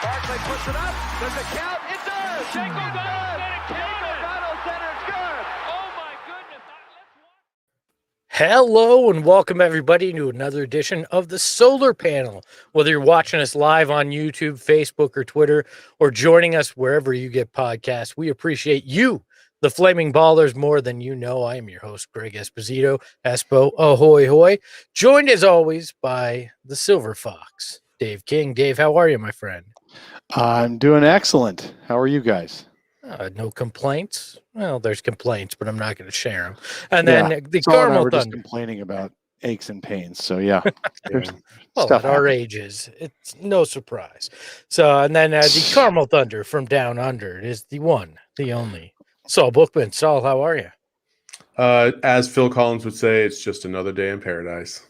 Barkley puts it up. Does it count? It does. Jake O'Donnell said it counted. Jake O'Donnell said it's good. Oh my goodness. Hello and welcome everybody to another edition of the Solar Panel. Whether you're watching us live on YouTube, Facebook, or Twitter, or joining us wherever you get podcasts, we appreciate you, the Flaming Ballers, more than you know. I am your host, Greg Esposito. Espo, ahoy hoy. Joined as always by the Silver Fox, Dave King. Dave, how are you, my friend? I'm doing excellent. How are you guys? No complaints. Well, there's complaints, but I'm not going to share them. And then the Saul and I Caramel were just Thunder. complaining about aches and pains. So yeah, Well, stuff at our happens. ages, it's no surprise. So, and then the Caramel Thunder from Down Under is the one, the only. Saul Bookman. Saul, how are you? As Phil Collins would say, it's just another day in paradise.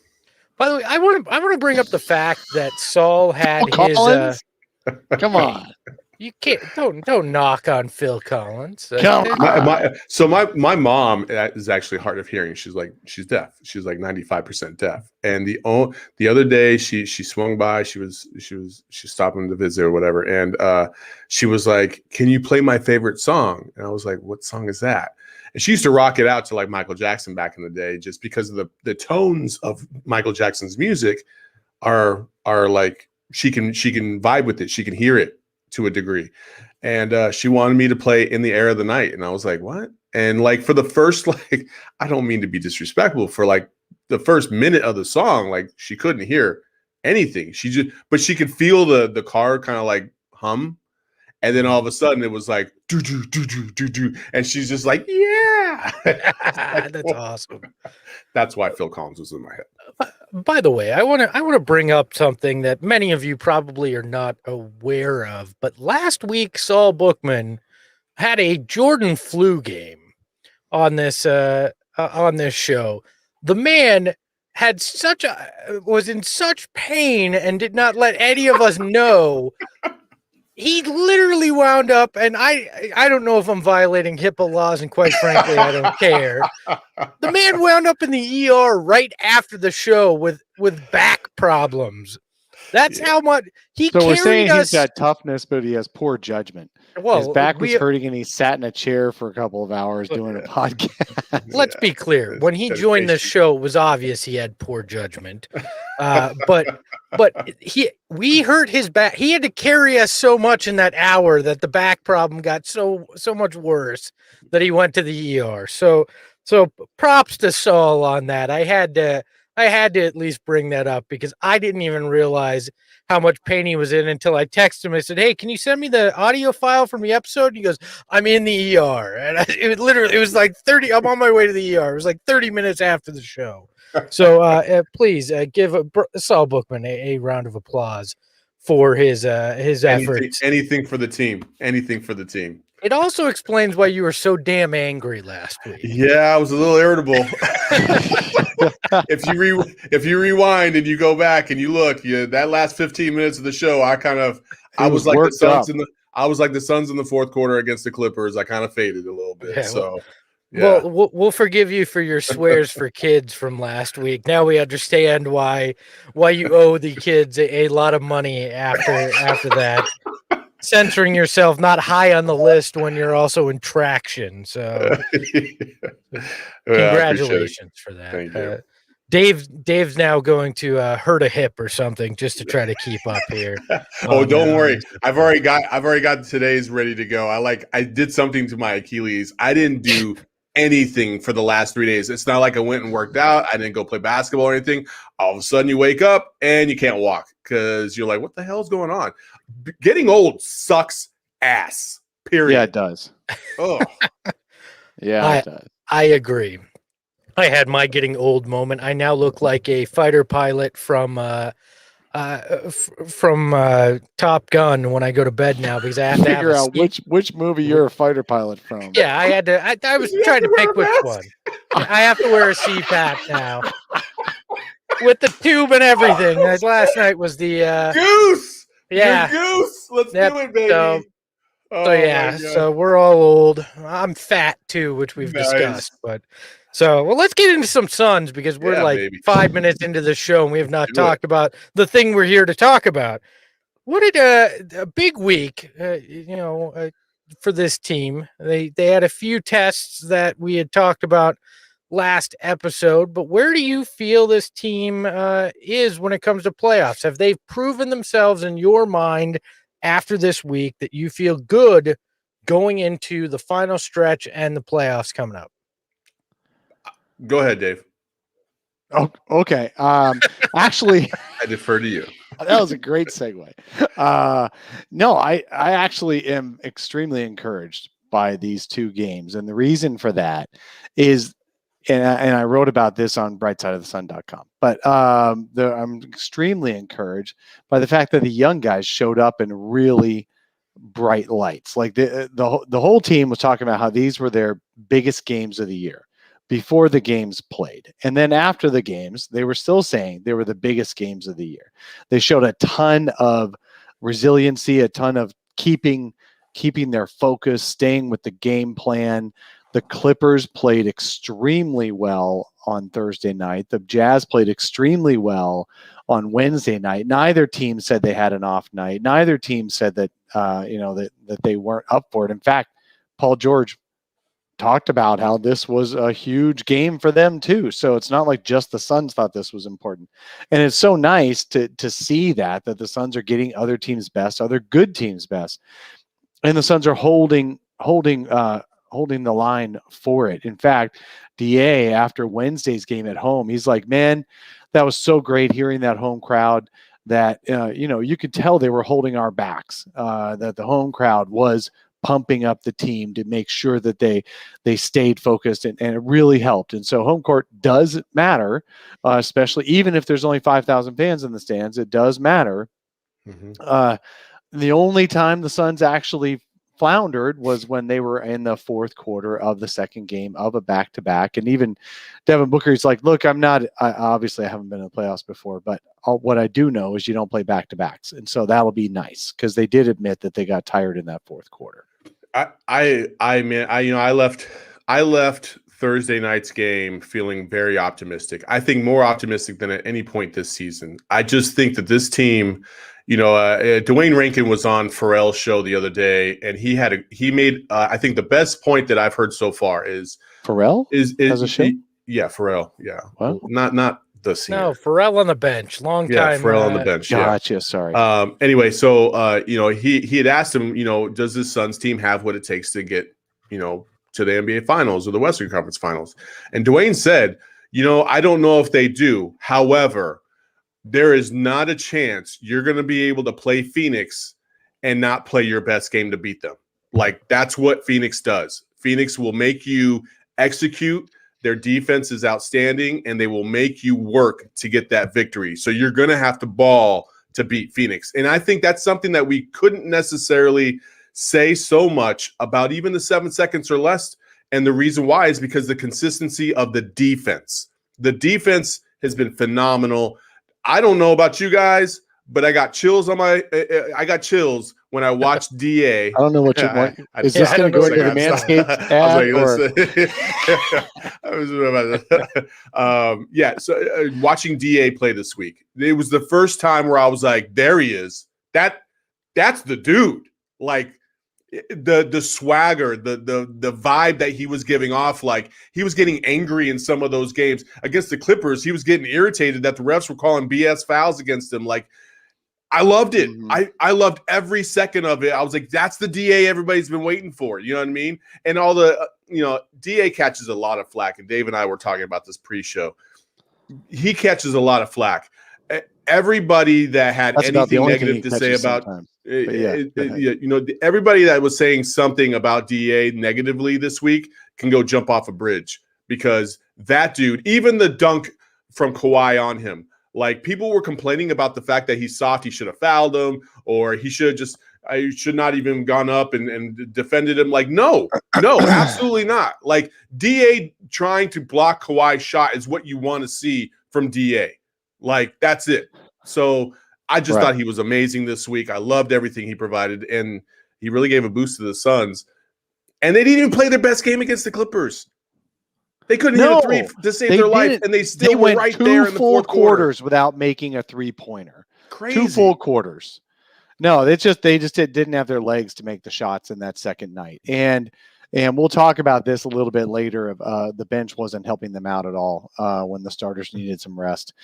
By the way, I want to bring up the fact that Saul had Phil his. Collins? Come on. You can't don't knock on Phil Collins. Come on. My mom is actually hard of hearing. She's deaf. She's like 95% deaf. And the other day she swung by. She's stopping to visit or whatever. And she was like, "Can you play my favorite song?" And I was like, "What song is that?" And she used to rock it out to like Michael Jackson back in the day, just because of the tones of Michael Jackson's music are like she can vibe with it. She can hear it to a degree. And she wanted me to play In the Air of the Night. And I was like, what? And like for the first, like, I don't mean to be disrespectful, for like the first minute of the song, like she couldn't hear anything. But she could feel the car kind of like hum. And then all of a sudden it was like, do, do, do, do, do, do. And she's just like, yeah. That's awesome. That's why Phil Collins was in my head. By the way, I want to bring up something that many of you probably are not aware of. But last week, Saul Bookman had a Jordan flu game on this show. The man had was in such pain and did not let any of us know. He literally wound up, and I don't know if I'm violating HIPAA laws, and quite frankly, I don't care. The man wound up in the ER right after the show with back problems. That's how much he So carried we're saying us. he's got toughness, but he has poor judgment. Well, his back was hurting, and he sat in a chair for a couple of hours doing a podcast. Let's be clear. When he joined this show, it was obvious he had poor judgment. But we hurt his back. He had to carry us so much in that hour that the back problem got so much worse that he went to the ER. So props to Saul on that. I had to at least bring that up because I didn't even realize how much pain he was in until I texted him. I said, "Hey, can you send me the audio file from the episode?" And he goes, "I'm in the ER." And it was like 30. I'm on my way to the ER. It was like 30 minutes after the show. So please give Saul Bookman a round of applause for his efforts. Anything for the team. Anything for the team. It also explains why you were so damn angry last week. Yeah, I was a little irritable. If you rewind and you go back and you look, that last 15 minutes of the show, I was like the Suns in the fourth quarter against the Clippers. I kind of faded a little bit. Yeah, Well, we'll forgive you for your swears for kids from last week. Now we understand why you owe the kids a lot of money after that. Censoring yourself not high on the list when you're also in traction. So congratulations for that. Thank you. Dave's now going to hurt a hip or something just to try to keep up here. Don't worry. I've already got today's ready to go. I did something to my Achilles. I didn't do anything for the last 3 days. It's not like I went and worked out. I didn't go play basketball or anything. All of a sudden you wake up and you can't walk because you're like, what the hell is going on? Getting old sucks ass. Period. Yeah, it does. Oh, yeah, it does. I agree. I had my getting old moment. I now look like a fighter pilot from Top Gun when I go to bed now because I have to Figure out which movie you're a fighter pilot from. Yeah, I had to. I was trying to pick which one. I have to wear a CPAP now with the tube and everything. Last night was the Goose. Yeah, Your goose. Let's do it, baby. So we're all old. I'm fat too, which we've discussed. But let's get into some Suns because we're 5 minutes into the show and we have not talked about the thing we're here to talk about. What did a big week, for this team? They had a few tests that we had talked about last episode, but where do you feel this team is when it comes to playoffs? Have they proven themselves in your mind after this week that you feel good going into the final stretch and the playoffs coming up? Go ahead, Dave. Oh, okay. Actually, I defer to you. that was a great segue. No, I actually am extremely encouraged by these two games. And the reason for that is, and I wrote about this on brightsideofthesun.com, but I'm extremely encouraged by the fact that the young guys showed up in really bright lights. Like the whole team was talking about how these were their biggest games of the year before the games played. And then after the games, they were still saying they were the biggest games of the year. They showed a ton of resiliency, a ton of keeping their focus, staying with the game plan. The Clippers played extremely well on Thursday night. The Jazz played extremely well on Wednesday night. Neither team said they had an off night. Neither team said that that they weren't up for it. In fact, Paul George talked about how this was a huge game for them too. So it's not like just the Suns thought this was important. And it's so nice to see that the Suns are getting other teams' best, other good teams' best. And the Suns are holding the line for it. In fact, DA, after Wednesday's game at home, he's like, man, that was so great hearing that home crowd that, you could tell they were holding our backs, that the home crowd was pumping up the team to make sure that they stayed focused, and it really helped. And so home court does matter, especially even if there's only 5,000 fans in the stands, it does matter. Mm-hmm. The only time the Suns actually floundered was when they were in the fourth quarter of the second game of a back-to-back. And even Devin Booker's like, look, obviously I haven't been in the playoffs before, but what I do know is you don't play back-to-backs. And so that'll be nice, because they did admit that they got tired in that fourth quarter. I left Thursday night's game feeling very optimistic. I think more optimistic than at any point this season. I just think that this team, Dwayne Rankin was on Pharrell's show the other day, and he made I think the best point that I've heard so far is Pharrell has a show. Yeah, Pharrell. Yeah, what? Not the singer. No, Pharrell on the bench. Long time. Yeah, Pharrell on the bench. Gotcha. Yeah. Sorry. Anyway, so he had asked him, does this Suns team have what it takes to get to the NBA Finals or the Western Conference Finals? And Dwayne said, I don't know if they do. However, there is not a chance you're going to be able to play Phoenix and not play your best game to beat them. Like, that's what Phoenix does. Phoenix will make you execute. Their defense is outstanding, and they will make you work to get that victory. So you're going to have to ball to beat Phoenix. And I think that's something that we couldn't necessarily say so much about even the 7 seconds or less. And the reason why is because the consistency of the defense. The defense has been phenomenal. I don't know about you guys, but I got chills when I watched DA. I don't know what you want. Is this going to go into the Manscaped ad? So watching DA play this week, it was the first time where I was like, there he is. That's the dude. Like, the swagger, the vibe that he was giving off, like he was getting angry in some of those games against the Clippers. He was getting irritated that the refs were calling BS fouls against him. Like, I loved it. Mm-hmm. I loved every second of it. I was like, that's the DA everybody's been waiting for. You know what I mean? And all the, DA catches a lot of flack. And Dave and I were talking about this pre-show. He catches a lot of flack. Everybody that had anything negative to say about, everybody that was saying something about DA negatively this week can go jump off a bridge, because that dude, even the dunk from Kawhi on him, like, people were complaining about the fact that he's soft. He should have fouled him, or he should not even gone up and defended him. Like, no, absolutely not. Like, DA trying to block Kawhi's shot is what you want to see from DA. Like, that's it. So I just thought he was amazing this week. I loved everything he provided, and he really gave a boost to the Suns. And they didn't even play their best game against the Clippers. They couldn't hit a three to save their life, and they still were right there in the fourth quarters without making a three-pointer. Crazy. 2 full quarters. No, they just didn't have their legs to make the shots in that second night. And we'll talk about this a little bit later. Of the bench wasn't helping them out at all when the starters needed some rest.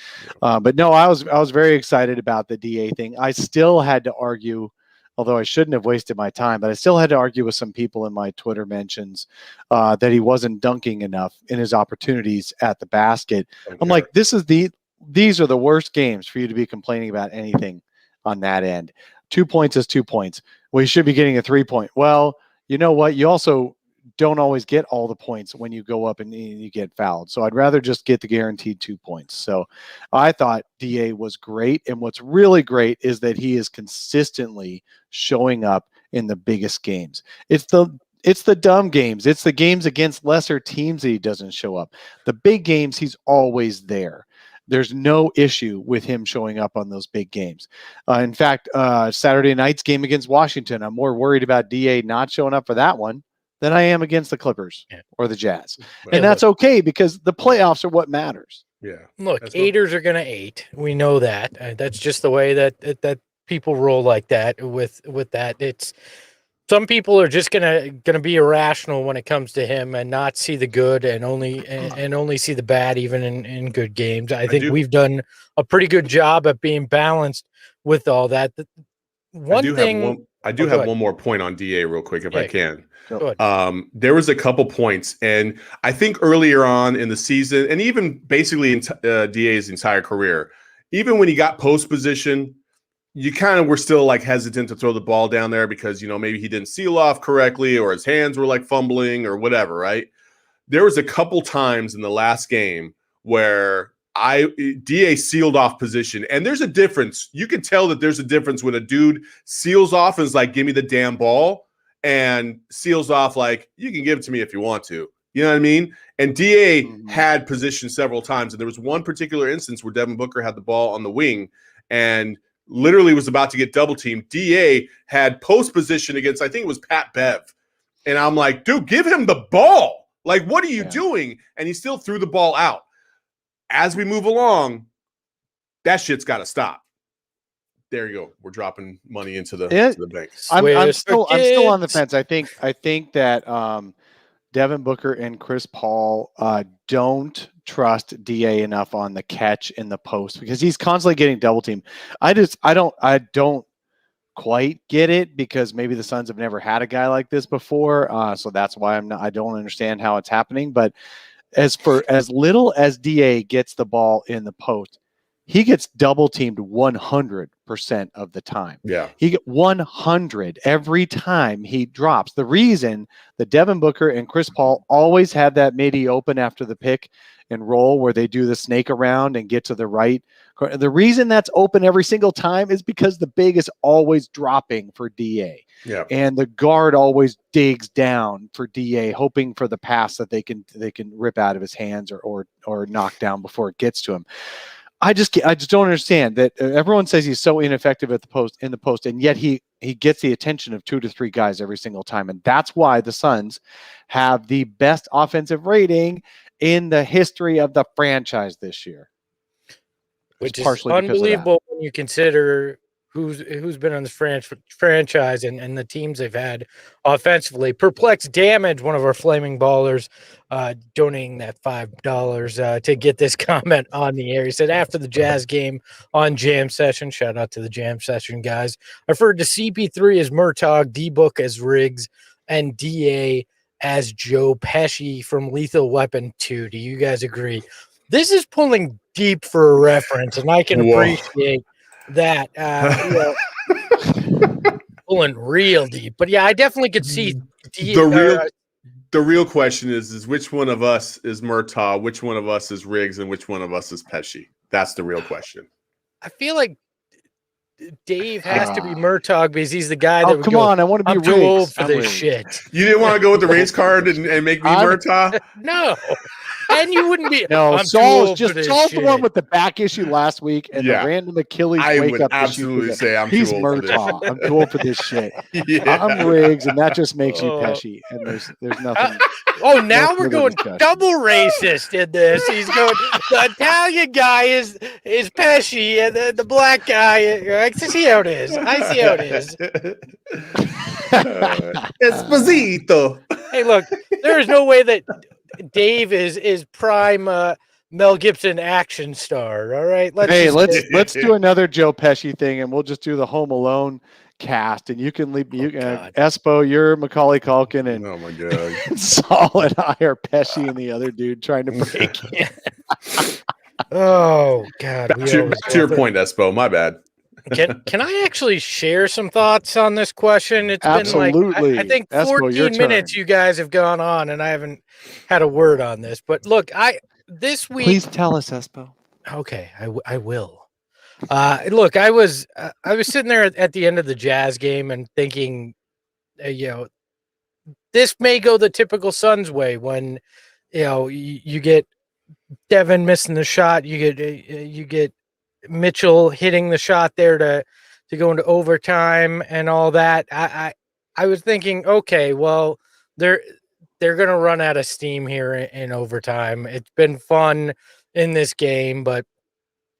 But no, I was very excited about the DA thing. I still had to argue, although I shouldn't have wasted my time, but I still had to argue with some people in my Twitter mentions that he wasn't dunking enough in his opportunities at the basket. I'm like, these are the worst games for you to be complaining about anything on that end. 2 points is 2 points. Well, you should be getting a 3-point. Well, you know what? You also don't always get all the points when you go up and you get fouled. So I'd rather just get the guaranteed 2 points. So I thought DA was great. And what's really great is that he is consistently showing up in the biggest games. It's the dumb games. It's the games against lesser teams that he doesn't show up. The big games, he's always there. There's no issue with him showing up on those big games. In fact, Saturday night's game against Washington, I'm more worried about DA not showing up for that one than I am against the Clippers or the Jazz. And that's okay because the playoffs are what matters. Yeah. Look, haters are going to hate. We know that. That's just the way that people roll like that with that. It's some people are just gonna be irrational when it comes to him and not see the good and only see the bad even in good games. I think we've done a pretty good job at being balanced with all that. I do have one more point on DA real quick if I can. There was a couple points, and I think earlier on in the season, and even basically in DA's entire career, even when he got post position, you kind of were still like hesitant to throw the ball down there because, maybe he didn't seal off correctly or his hands were like fumbling or whatever, right? There was a couple times in the last game where DA sealed off position, and there's a difference. You can tell that there's a difference when a dude seals off and is like, give me the damn ball, and seals off like, you can give it to me if you want to. You know what I mean? And DA had position several times, and there was one particular instance where Devin Booker had the ball on the wing and literally was about to get double teamed. DA had post position against, I think it was Pat Bev. And I'm like, dude, give him the ball. Like, what are you doing? And he still threw the ball out. As we move along, that shit's got to stop. There you go. We're dropping money into the bank. I'm still on the fence. I think that Devin Booker and Chris Paul don't trust DA enough on the catch in the post because he's constantly getting double teamed. I don't quite get it because maybe the Suns have never had a guy like this before. So that's why I don't understand how it's happening. But as little as DA gets the ball in the post, he gets double teamed 100% of the time. Yeah. He get 100 every time he drops. The reason that Devin Booker and Chris Paul always have that midi open after the pick and roll where they do the snake around and get to the right. The reason that's open every single time is because the big is always dropping for DA. Yeah. And the guard always digs down for DA, hoping for the pass that they can rip out of his hands or knock down before it gets to him. I just don't understand that everyone says he's so ineffective in the post, and yet he gets the attention of 2 to 3 guys every single time, and that's why the Suns have the best offensive rating in the history of the franchise this year. Which is unbelievable when you consider who's been on this franchise and the teams they've had offensively. Perplex Damage, one of our flaming ballers, donating that $5 to get this comment on the air. He said, after the Jazz game on Jam Session, shout out to the Jam Session guys, I referred to CP3 as Murtaugh, D-Book as Riggs, and DA as Joe Pesci from Lethal Weapon 2. Do you guys agree? This is pulling deep for a reference, and I can appreciate that. Pulling real deep. But yeah, I definitely could see the real question is which one of us is Murtaugh, which one of us is Riggs, and which one of us is Pesci? That's the real question. I feel like Dave has to be Murtaugh because he's the guy that would come go, on, I want to be I'm Riggs. too old for this Riggs. shit. You didn't want to go with the race card and make me Murtaugh? No. And you wouldn't be. No, Saul's the one with the back issue last week and the random Achilles I wake would up. absolutely say he's Murtaugh. I'm too old for this shit. I'm Riggs, and that just makes you Pesci. And there's nothing. Oh, now we're going double racist in this. He's going. The Italian guy is Pesci, and the black guy, I see how it is. I see how it is. Esposito. Hey, look, there is no way that Dave is prime Mel Gibson action star. All right, let's do another Joe Pesci thing, and we'll just do the Home Alone cast, and you can leave Espo, you're Macaulay Culkin, and oh my god, Saul and I are Pesci and the other dude trying to break in. Oh god, back to your point, Espo. My bad. Can I actually share some thoughts on this question? It's Absolutely. been like I think 14 minutes you guys have gone on, and I haven't had a word on this. But look, this week. Please tell us, Espo. Okay, I will. Look, I was sitting there at the end of the Jazz game and thinking, this may go the typical Suns way when, you get Devin missing the shot, you get Mitchell hitting the shot there to go into overtime and all that. I was thinking, okay, well, they're gonna run out of steam here in overtime. It's been fun in this game, but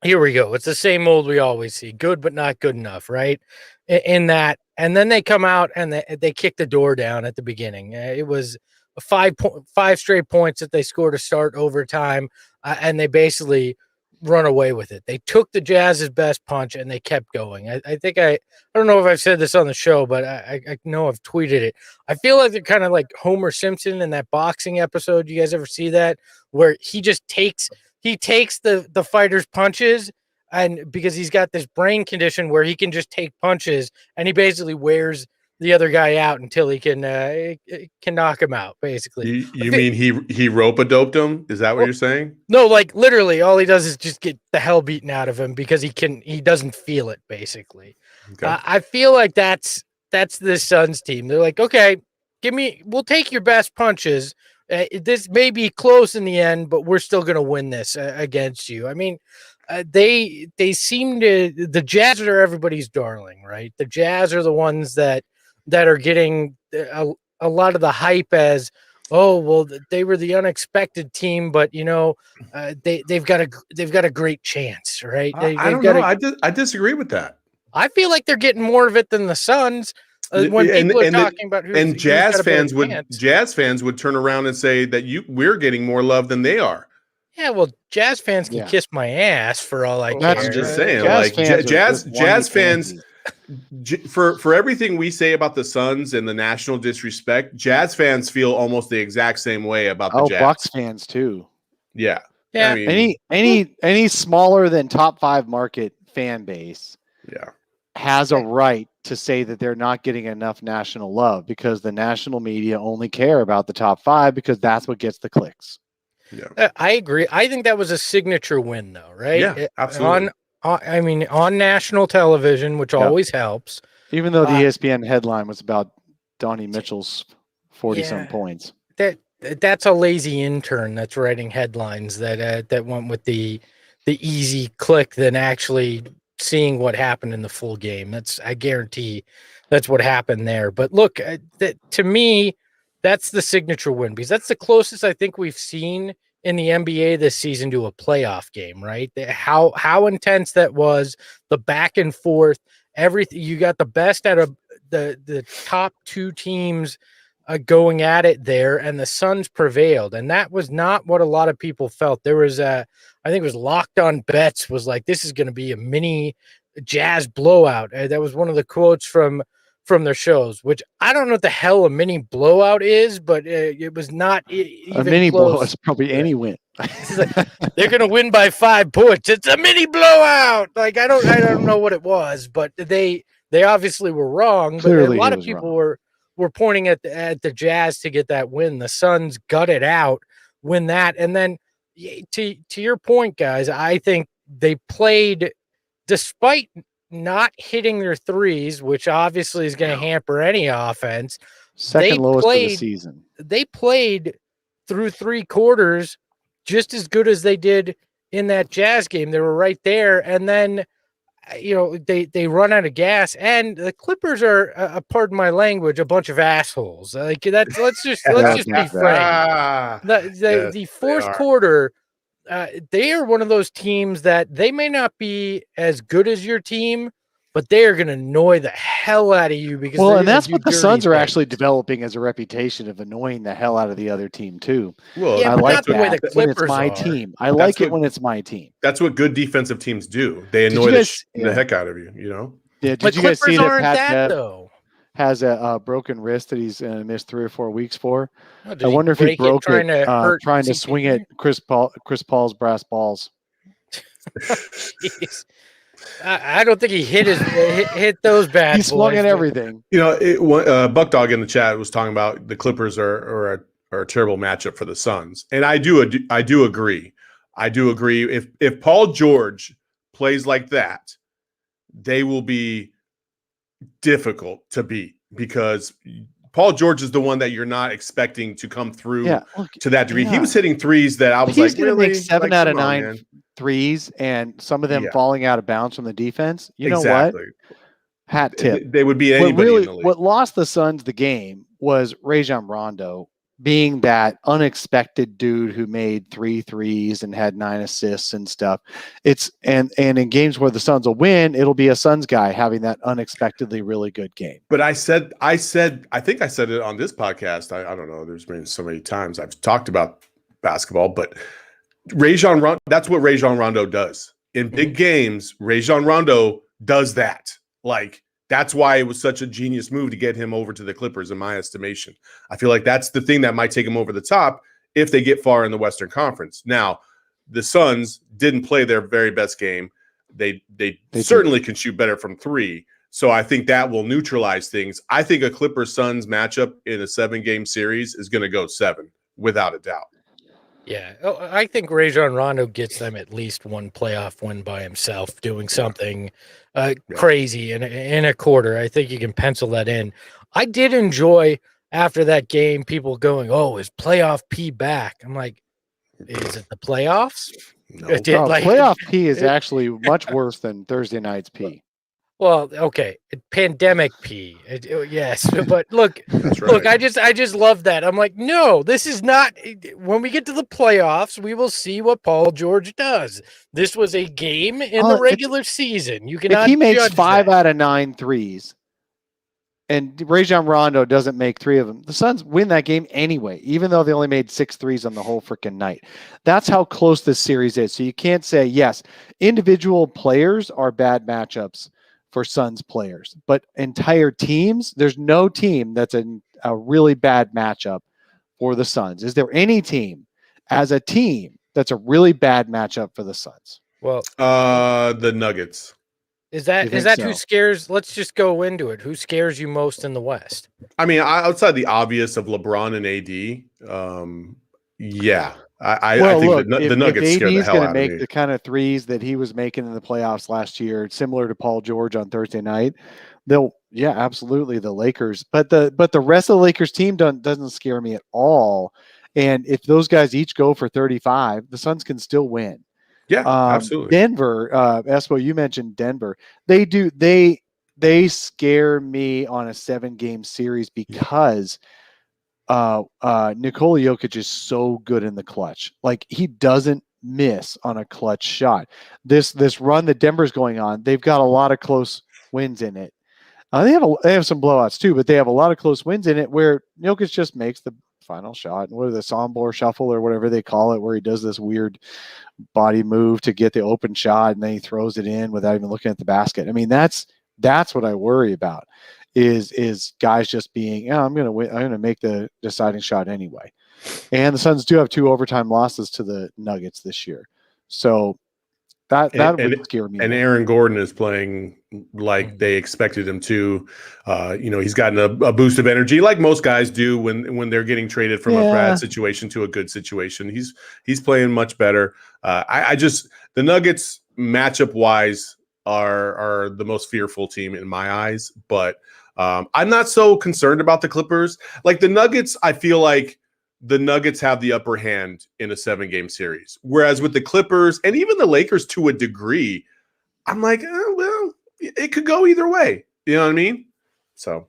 here we go. It's the same old we always see. Good, but not good enough, right? In that, and then they come out and they kick the door down at the beginning. It was five straight points that they scored to start overtime, and they basically run away with it. They took the Jazz's best punch and they kept going. I think I don't know if I've said this on the show, but I know I've tweeted it. I feel like they're kind of like Homer Simpson in that boxing episode. You guys ever see that? Where he just takes the fighter's punches, and because he's got this brain condition where he can just take punches, and he basically wears the other guy out until he can knock him out, basically. You mean he rope-a-doped him? Is that what you're saying? No, like literally all he does is just get the hell beaten out of him because he doesn't feel it, basically. Okay. I feel like that's the Suns team. They're like, okay, we'll take your best punches. This may be close in the end, but we're still going to win this against you. I mean, they seem to, the Jazz are everybody's darling, right? The Jazz are the ones that are getting a lot of the hype as, oh, well, they were the unexpected team, but they've got a great chance, right? I don't know. I disagree with that. I feel like they're getting more of it than the Suns. When people are talking about who's Jazz fans would turn around and say that we're getting more love than they are. Yeah, well, Jazz fans can kiss my ass for all I care. I'm just saying, Jazz fans. For everything we say about the Suns and the national disrespect, Jazz fans feel almost the exact same way about the Jazz. Bucks fans too. Yeah. Yeah. I mean, any smaller than top 5 market fan base, has a right to say that they're not getting enough national love because the national media only care about the top 5 because that's what gets the clicks. Yeah, I agree. I think that was a signature win, though, right? Yeah, absolutely. On national television, which always helps. Even though the ESPN headline was about Donnie Mitchell's 40-some points. That's a lazy intern that's writing headlines that went with the easy click than actually seeing what happened in the full game. I guarantee that's what happened there. But look, to me, that's the signature win because that's the closest I think we've seen in the NBA this season to a playoff game, right? How intense that was, the back and forth, everything. You got the best out of the top 2 teams going at it there, and the Suns prevailed. And that was not what a lot of people felt. There was I think it was Locked On Bets was like, this is going to be a mini Jazz blowout. That was one of the quotes from their shows, which I don't know what the hell a mini blowout is, but it was not even a mini close. blowout is probably any win. Like, they're going to win by 5 points. It's a mini blowout. Like, I don't know what it was, but they obviously were wrong. Clearly but a lot of people were pointing at the Jazz to get that win. The Suns gut it out, win that. And then to your point, guys, I think they played despite not hitting their threes, which obviously is going to hamper any offense. Second lowest of the season. They played through 3 quarters just as good as they did in that Jazz game. They were right there. And then, they run out of gas, and the Clippers are, pardon my language, a bunch of assholes. Like that's, let's just be frank. The fourth quarter, they are one of those teams that they may not be as good as your team, but they are going to annoy the hell out of you because and that's what the Suns are actually developing as a reputation of annoying the hell out of the other team too. Well, yeah, I but like not the way the Clippers when it's my are. team. I like it when it's my team. That's what good defensive teams do. They annoy the heck out of you. You know. Yeah. Did you guys see that Pat Bev though? has a broken wrist that he's missed 3 or 4 weeks for? I wonder if he broke it trying to swing at Chris Paul's brass balls. I don't think he hit those bad. He swung at everything. You know, Buck Dog in the chat was talking about the Clippers are a terrible matchup for the Suns, and I do agree. I do agree. If Paul George plays like that, they will be difficult to beat because Paul George is the one that you're not expecting to come through to that degree. Yeah. He was hitting threes that I was he's like, really? Make 7 out of 9 threes, and some of them falling out of bounds from the defense. You know what? Hat tip. They would be anybody in the league. What lost the Suns the game was Rajon Rondo being that unexpected dude who made 3 threes and had 9 assists and stuff. And in games where the Suns will win, it'll be a Suns guy having that unexpectedly really good game. But I think I said it on this podcast. I don't know. There's been so many times I've talked about basketball, but that's what Rajon Rondo does. In big games, Rajon Rondo does that. Like, that's why it was such a genius move to get him over to the Clippers, in my estimation. I feel like that's the thing that might take him over the top if they get far in the Western Conference. Now, the Suns didn't play their very best game. They certainly can shoot better from 3. So I think that will neutralize things. I think a Clippers-Suns matchup in a 7-game series is going to go 7, without a doubt. Yeah, I think Rajon Rondo gets them at least one playoff win by himself, doing something crazy in a quarter. I think you can pencil that in. I did enjoy after that game people going, "Oh, is playoff P back?" I'm like, is it the playoffs? No. Playoff P is actually much worse than Thursday night's P. Well, okay, pandemic P, yes, but look, I just love that. I'm like, no, this is not. When we get to the playoffs, we will see what Paul George does. This was a game in the regular season. You cannot. If he makes 5 that. out of 9 threes, and Rajon Rondo doesn't make 3 of them, the Suns win that game anyway, even though they only made 6 threes on the whole freaking night. That's how close this series is. So you can't say, yes, individual players are bad matchups for Suns players, but entire teams, there's no team that's a really bad matchup for the Suns. Is there any team as a team that's a really bad matchup for the Suns? Well, the Nuggets. Is that who scares? Let's just go into it. Who scares you most in the West? I mean, outside the obvious of LeBron and AD, yeah. I think the Nuggets scare the hell out of me. If AD is going to make the kind of threes that he was making in the playoffs last year, similar to Paul George on Thursday night, absolutely the Lakers. But the rest of the Lakers team doesn't scare me at all. And if those guys each go for 35, the Suns can still win. Yeah, absolutely. Denver, Espo, you mentioned Denver. They scare me on a 7-game series because Nikola Jokic is so good in the clutch. Like, he doesn't miss on a clutch shot. This run that Denver's going on, they've got a lot of close wins in it. They have some blowouts too, but they have a lot of close wins in it where Jokic just makes the final shot. What is the Sombor shuffle or whatever they call it, where he does this weird body move to get the open shot and then he throws it in without even looking at the basket. I mean, that's what I worry about. Is guys just being, I'm going to win. I'm going to make the deciding shot anyway. And the Suns do have 2 overtime losses to the Nuggets this year. So that would scare me. And Aaron Gordon is playing like they expected him to. He's gotten a boost of energy like most guys do when they're getting traded from a bad situation to a good situation. He's playing much better. The Nuggets matchup wise are the most fearful team in my eyes, but I'm not so concerned about the Clippers. Like the Nuggets, I feel like the Nuggets have the upper hand in a 7-game series. Whereas with the Clippers and even the Lakers to a degree, I'm like, well, it could go either way. You know what I mean? So.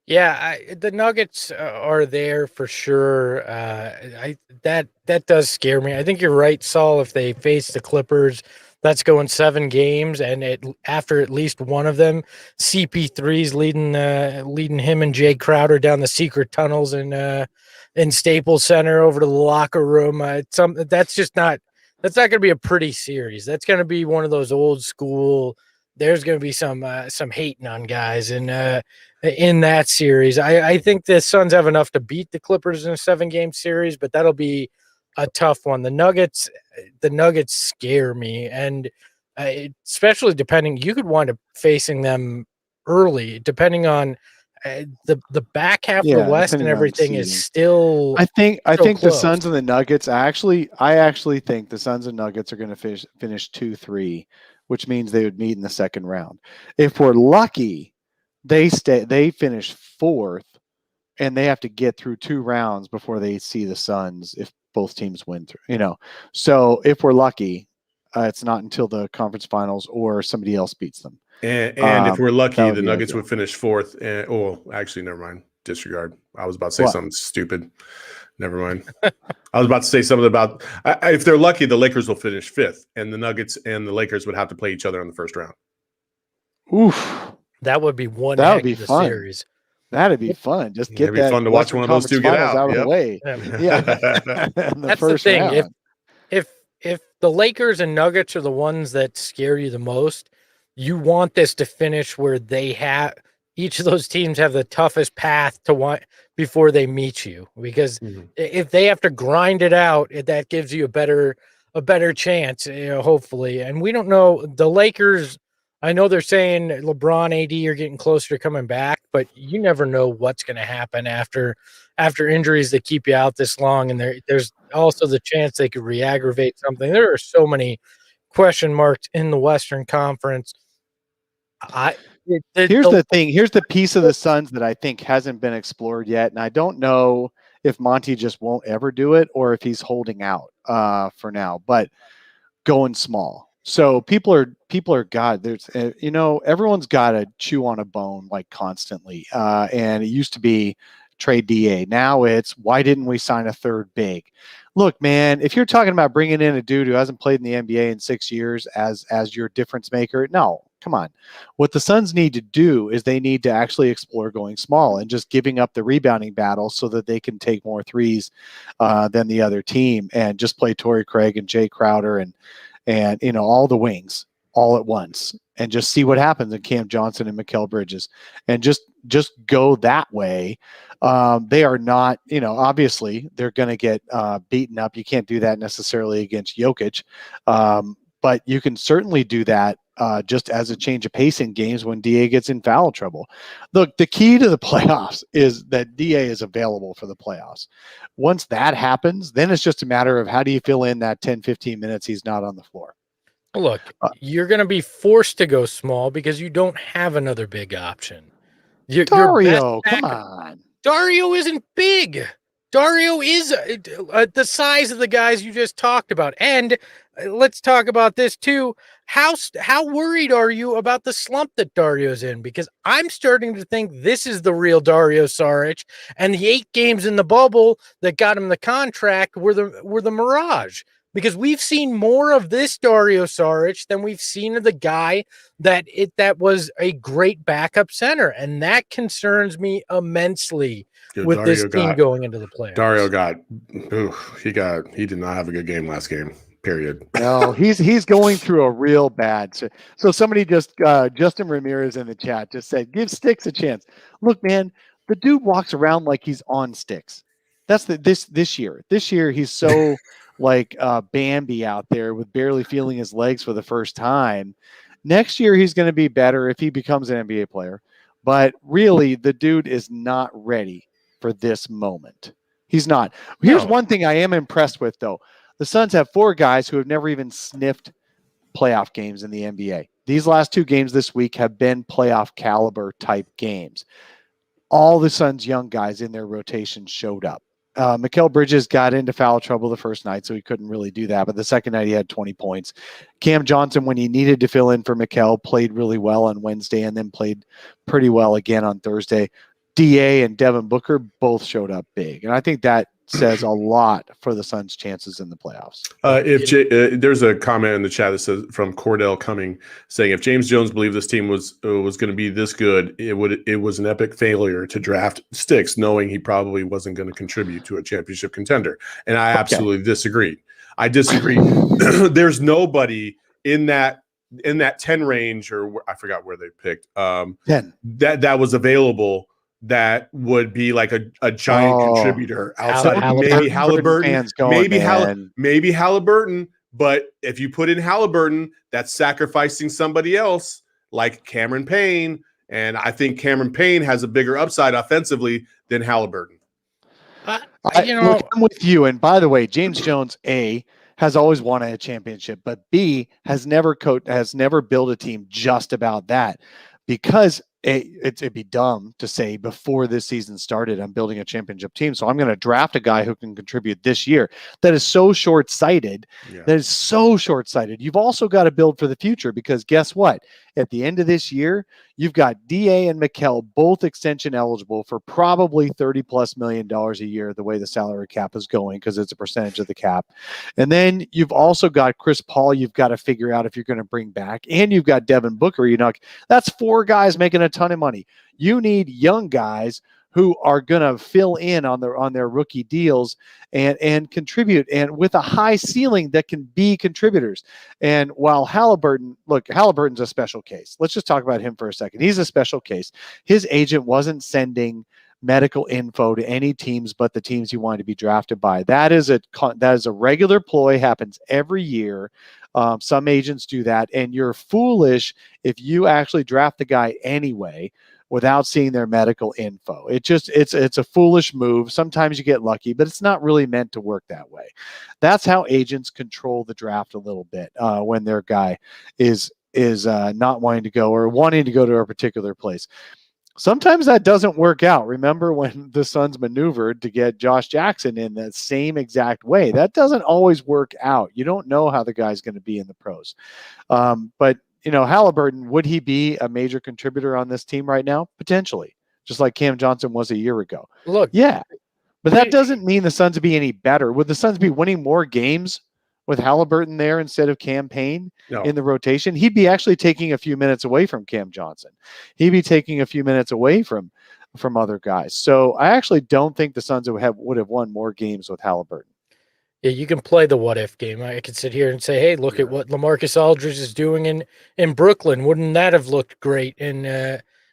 Yeah, the Nuggets are there for sure. That does scare me. I think you're right, Saul. If they face the Clippers, that's going 7 games, and after at least one of them, CP3's leading him and Jay Crowder down the secret tunnels in Staples Center over to the locker room. That's not going to be a pretty series. That's going to be one of those old school. There's going to be some hating on guys in that series. I think the Suns have enough to beat the Clippers in a 7-game series, but that'll be a tough one. The Nuggets scare me, and especially depending, you could wind up facing them early, depending on the back half of the West and everything is still. I think close. The Suns and the Nuggets. I actually think the Suns and Nuggets are going to finish 2-3, which means they would meet in the second round. If we're lucky, they finish 4th, and they have to get through 2 rounds before they see the Suns if both teams win through. So if we're lucky, it's not until the conference finals or somebody else beats them. And if we're lucky, the Nuggets would finish 4th. Actually, never mind. Disregard. I was about to say something stupid. Never mind. I was about to say something about if they're lucky, the Lakers will finish 5th, and the Nuggets and the Lakers would have to play each other in the first round. Oof. That would be one. That would be fun. Series. That'd be fun. Just get that. Fun to watch one of those two get out of the way. Yeah. That's the thing. Round. If the Lakers and Nuggets are the ones that scare you the most, you want this to finish where each of those teams have the toughest path to before they meet you, because if they have to grind it out, that gives you a better chance, hopefully. And we don't know the Lakers. I know they're saying LeBron, AD are getting closer to coming back, but you never know what's going to happen after injuries that keep you out this long. And there's also the chance they could re-aggravate something. There are so many question marks in the Western Conference. Here's the thing. Here's the piece of the Suns that I think hasn't been explored yet, and I don't know if Monty just won't ever do it or if he's holding out for now. But going small. So people are God. There's everyone's got to chew on a bone like constantly. And it used to be trade DA. Now it's why didn't we sign a third big? Look, man, if you're talking about bringing in a dude who hasn't played in the NBA in 6 years as your difference maker, no, come on. What the Suns need to do is they need to actually explore going small and just giving up the rebounding battle so that they can take more threes than the other team and just play Torrey Craig and Jay Crowder and all the wings all at once and just see what happens in Cam Johnson and Mikal Bridges and just go that way. They are not, obviously they're going to get beaten up. You can't do that necessarily against Jokic, but you can certainly do that just as a change of pace in games when DA gets in foul trouble. Look, the key to the playoffs is that DA is available for the playoffs. Once that happens, then it's just a matter of how do you fill in that 10, 15 minutes he's not on the floor. Look, you're going to be forced to go small because you don't have another big option. Dario, come on. Dario isn't big. Dario is the size of the guys you just talked about. And let's talk about this too. How worried are you about the slump that Dario's in? Because I'm starting to think this is the real Dario Saric, and the 8 games in the bubble that got him the contract were the mirage. Because we've seen more of this Dario Saric than we've seen of the guy that was a great backup center, and that concerns me immensely with Dario this team going into the playoffs. Dario he did not have a good game last game. Period. No, he's going through a real bad. So somebody just Justin Ramirez in the chat just said, "Give Sticks a chance." Look, man, the dude walks around like he's on sticks. That's this year. This year he's so like Bambi out there with barely feeling his legs for the first time. Next year he's going to be better if he becomes an NBA player. But really, the dude is not ready for this moment. He's not. Here's one thing I am impressed with, though. The Suns have 4 guys who have never even sniffed playoff games in the NBA. These last 2 games this week have been playoff caliber type games. All the Suns' young guys in their rotation showed up. Mikal Bridges got into foul trouble the first night, so he couldn't really do that. But the second night, he had 20 points. Cam Johnson, when he needed to fill in for Mikal, played really well on Wednesday and then played pretty well again on Thursday. DA and Devin Booker both showed up big. And I think that says a lot for the Suns' chances in the playoffs. There's a comment in the chat that says from Cordell Cumming saying, if James Jones believed this team was going to be this good, it was an epic failure to draft Sticks, knowing he probably wasn't going to contribute to a championship contender. And I absolutely disagree. I disagree. There's nobody in that 10 range, or I forgot where they picked 10 that was available that would be like a giant contributor outside of maybe Halliburton, maybe Halliburton. But if you put in Halliburton, that's sacrificing somebody else like Cameron Payne. And I think Cameron Payne has a bigger upside offensively than Halliburton. I'm with you. And by the way, James Jones, A, has always wanted a championship, but B, has never built a team just about that, because it'd be dumb to say before this season started, I'm building a championship team, so I'm going to draft a guy who can contribute this year. That is so short-sighted. Yeah. That is so short-sighted. You've also got to build for the future, because guess what? At the end of this year, you've got DA and Mikal both extension eligible for probably $30+ million a year, the way the salary cap is going, because it's a percentage of the cap. And then you've also got Chris Paul you've got to figure out if you're going to bring back. And you've got Devin Booker. That's 4 guys making a ton of money. You need young guys who are going to fill in on their rookie deals and contribute, and with a high ceiling that can be contributors. And while Halliburton's a special case. Let's just talk about him for a second. He's a special case. His agent wasn't sending medical info to any teams but the teams he wanted to be drafted by. That is a regular ploy, happens every year. Some agents do that, and you're foolish if you actually draft the guy anyway without seeing their medical info. It's a foolish move. Sometimes you get lucky, but it's not really meant to work that way. That's how agents control the draft a little bit when their guy is not wanting to go or wanting to go to a particular place. Sometimes that doesn't work out. Remember when the Suns maneuvered to get Josh Jackson in that same exact way? That doesn't always work out. You don't know how the guy's going to be in the pros. But Halliburton, would he be a major contributor on this team right now? Potentially, just like Cam Johnson was a year ago. Look, yeah, but that doesn't mean the Suns would be any better. Would the Suns be winning more games with Halliburton there instead of Cam Payne in the rotation? He'd be actually taking a few minutes away from Cam Johnson. He'd be taking a few minutes away from other guys. So I actually don't think the Suns would have won more games with Halliburton. Yeah, you can play the what if game. I could sit here and say, hey, look at what LaMarcus Aldridge is doing in Brooklyn. Wouldn't that have looked great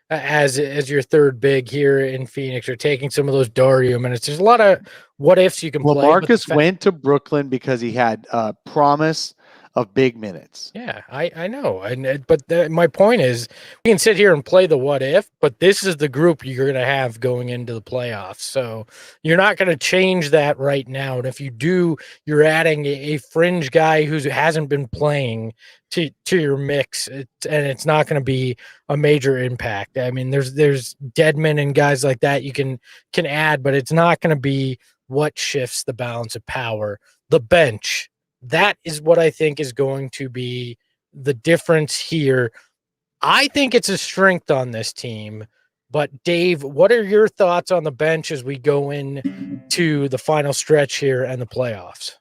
as your third big here in Phoenix, or taking some of those Dario minutes? There's a lot of what ifs you can play. LaMarcus went to Brooklyn because he had promise of big minutes. Yeah, I know. But my point is, we can sit here and play the what if, but this is the group you're going to have going into the playoffs. So you're not going to change that right now. And if you do, you're adding a fringe guy who hasn't been playing to your mix, and it's not going to be a major impact. I mean, there's Deadman and guys like that you can add, but it's not going to be what shifts the balance of power. The bench. That is what I think is going to be the difference here. I think it's a strength on this team. But Dave, what are your thoughts on the bench as we go in to the final stretch here and the playoffs?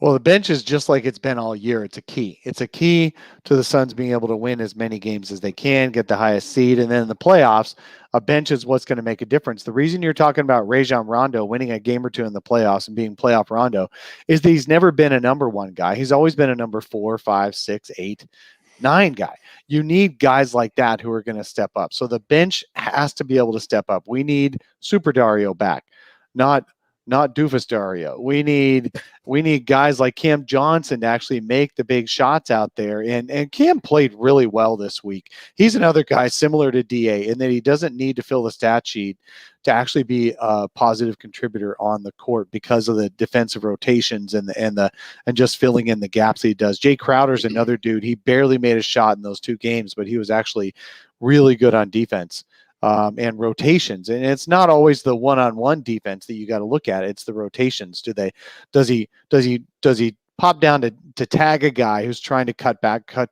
Well, the bench is just like it's been all year. It's a key. It's a key to the Suns being able to win as many games as they can, get the highest seed. And then in the playoffs, a bench is what's going to make a difference. The reason you're talking about Rajon Rondo winning a game or two in the playoffs and being playoff Rondo is that he's never been a number 1 guy. He's always been a number 4, 5, 6, 8, 9 guy. You need guys like that who are going to step up. So the bench has to be able to step up. We need Super Dario back, not Doofus Dario. We need guys like Cam Johnson to actually make the big shots out there. And Cam played really well this week. He's another guy similar to DA in that he doesn't need to fill the stat sheet to actually be a positive contributor on the court because of the defensive rotations and just filling in the gaps that he does. Jay Crowder's another dude. He barely made a shot in those 2 games, but he was actually really good on defense. And rotations, and it's not always the one-on-one defense that you got to look at. It's the rotations. Does he pop down to tag a guy who's trying to cut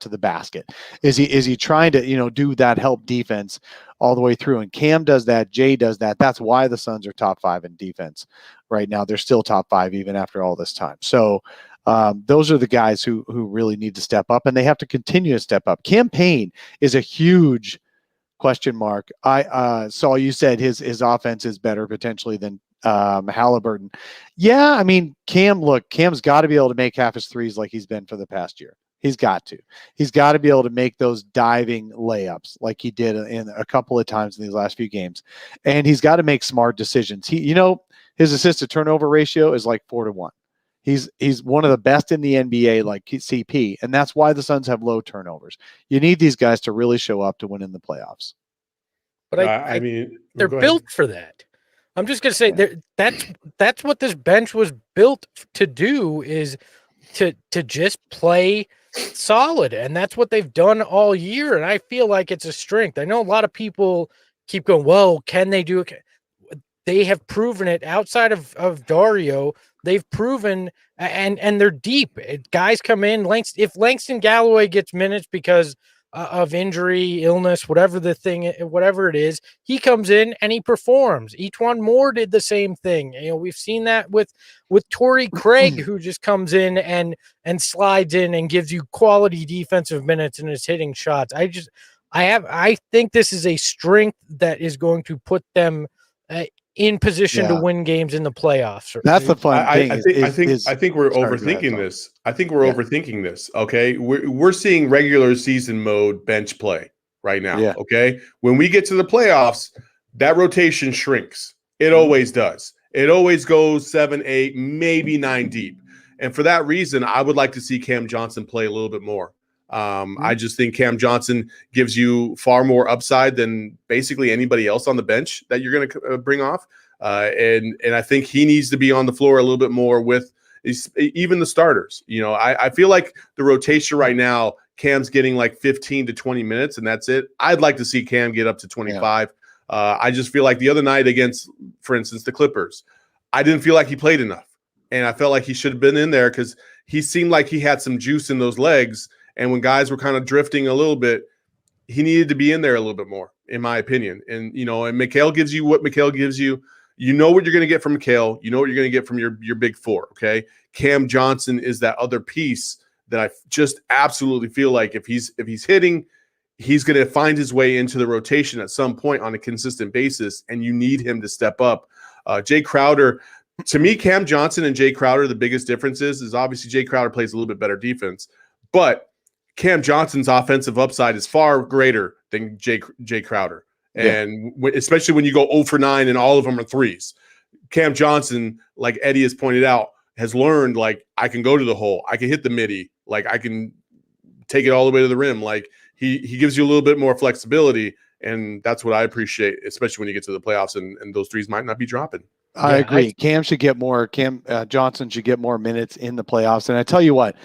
to the basket? Is he trying to, do that help defense all the way through? And Cam does that. Jay does that. That's why the Suns are top 5 in defense right now. They're still top 5 even after all this time. So those are the guys who really need to step up, and they have to continue to step up. Cam Payne is a huge question mark. I saw you said his offense is better potentially than Halliburton. Yeah, I mean, Cam's got to be able to make half his threes like he's been for the past year. He's got to be able to make those diving layups like he did in a couple of times in these last few games. And he's got to make smart decisions. His assist to turnover ratio is like 4-1. He's one of the best in the NBA, like CP, and that's why the Suns have low turnovers. You need these guys to really show up to win in the playoffs. But I mean, they're built for that. I'm just going to say that's what this bench was built to do, is to just play solid, and that's what they've done all year. And I feel like it's a strength. I know a lot of people keep going, well, can they do it? They have proven it outside of Dario. They've proven, and they're deep. Guys come in. If Langston Galloway gets minutes because of injury, illness, whatever it is, he comes in and he performs. Etuan Moore did the same thing. We've seen that with Torrey Craig, who just comes in and slides in and gives you quality defensive minutes and is hitting shots. I think this is a strength that is going to put them in position to win games in the playoffs. That's the fun thing. I think we're overthinking this. I think we're overthinking this. Okay, we're seeing regular season mode bench play right now. Yeah. Okay, when we get to the playoffs, that rotation shrinks. It always does. It always goes 7, 8, maybe 9 deep. And for that reason, I would like to see Cam Johnson play a little bit more. I just think Cam Johnson gives you far more upside than basically anybody else on the bench that you're going to bring off. And I think he needs to be on the floor a little bit more with even the starters. I feel like the rotation right now, Cam's getting like 15 to 20 minutes, and that's it. I'd like to see Cam get up to 25. Yeah. I just feel like the other night against, for instance, the Clippers, I didn't feel like he played enough. And I felt like he should have been in there because he seemed like he had some juice in those legs. And when guys were kind of drifting a little bit, he needed to be in there a little bit more, in my opinion. And, and Mikal gives you what Mikal gives you. You know what you're going to get from Mikal. You know what you're going to get from your big four, okay? Cam Johnson is that other piece that I just absolutely feel like if he's hitting, he's going to find his way into the rotation at some point on a consistent basis, and you need him to step up. Jay Crowder, to me, Cam Johnson and Jay Crowder, the biggest difference is obviously Jay Crowder plays a little bit better defense, but Cam Johnson's offensive upside is far greater than Jay Crowder. And especially when you go 0 for 9 and all of them are threes. Cam Johnson, like Eddie has pointed out, has learned, like, I can go to the hole. I can hit the midi. Like, I can take it all the way to the rim. Like, he gives you a little bit more flexibility, and that's what I appreciate, especially when you get to the playoffs and those threes might not be dropping. I agree. Cam Johnson should get more minutes in the playoffs. And I tell you what,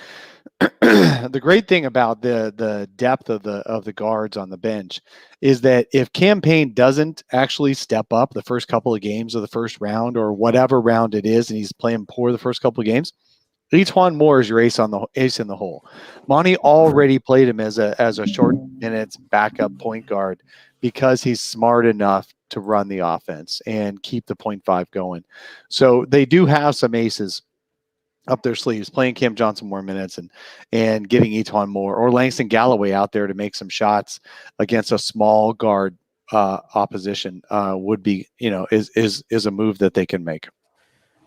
the great thing about the depth of the guards on the bench is that if Cam Payne doesn't actually step up the first couple of games of the first round or whatever round it is, and he's playing poor the first couple of games, Etuan Moore is your ace in the hole. Monty already played him as a short minutes backup point guard because he's smart enough to run the offense and keep the 0.5 going. So they do have some aces up their sleeves, playing Cam Johnson more minutes and getting Etuan Moore or Langston Galloway out there to make some shots against a small guard opposition would be, is a move that they can make.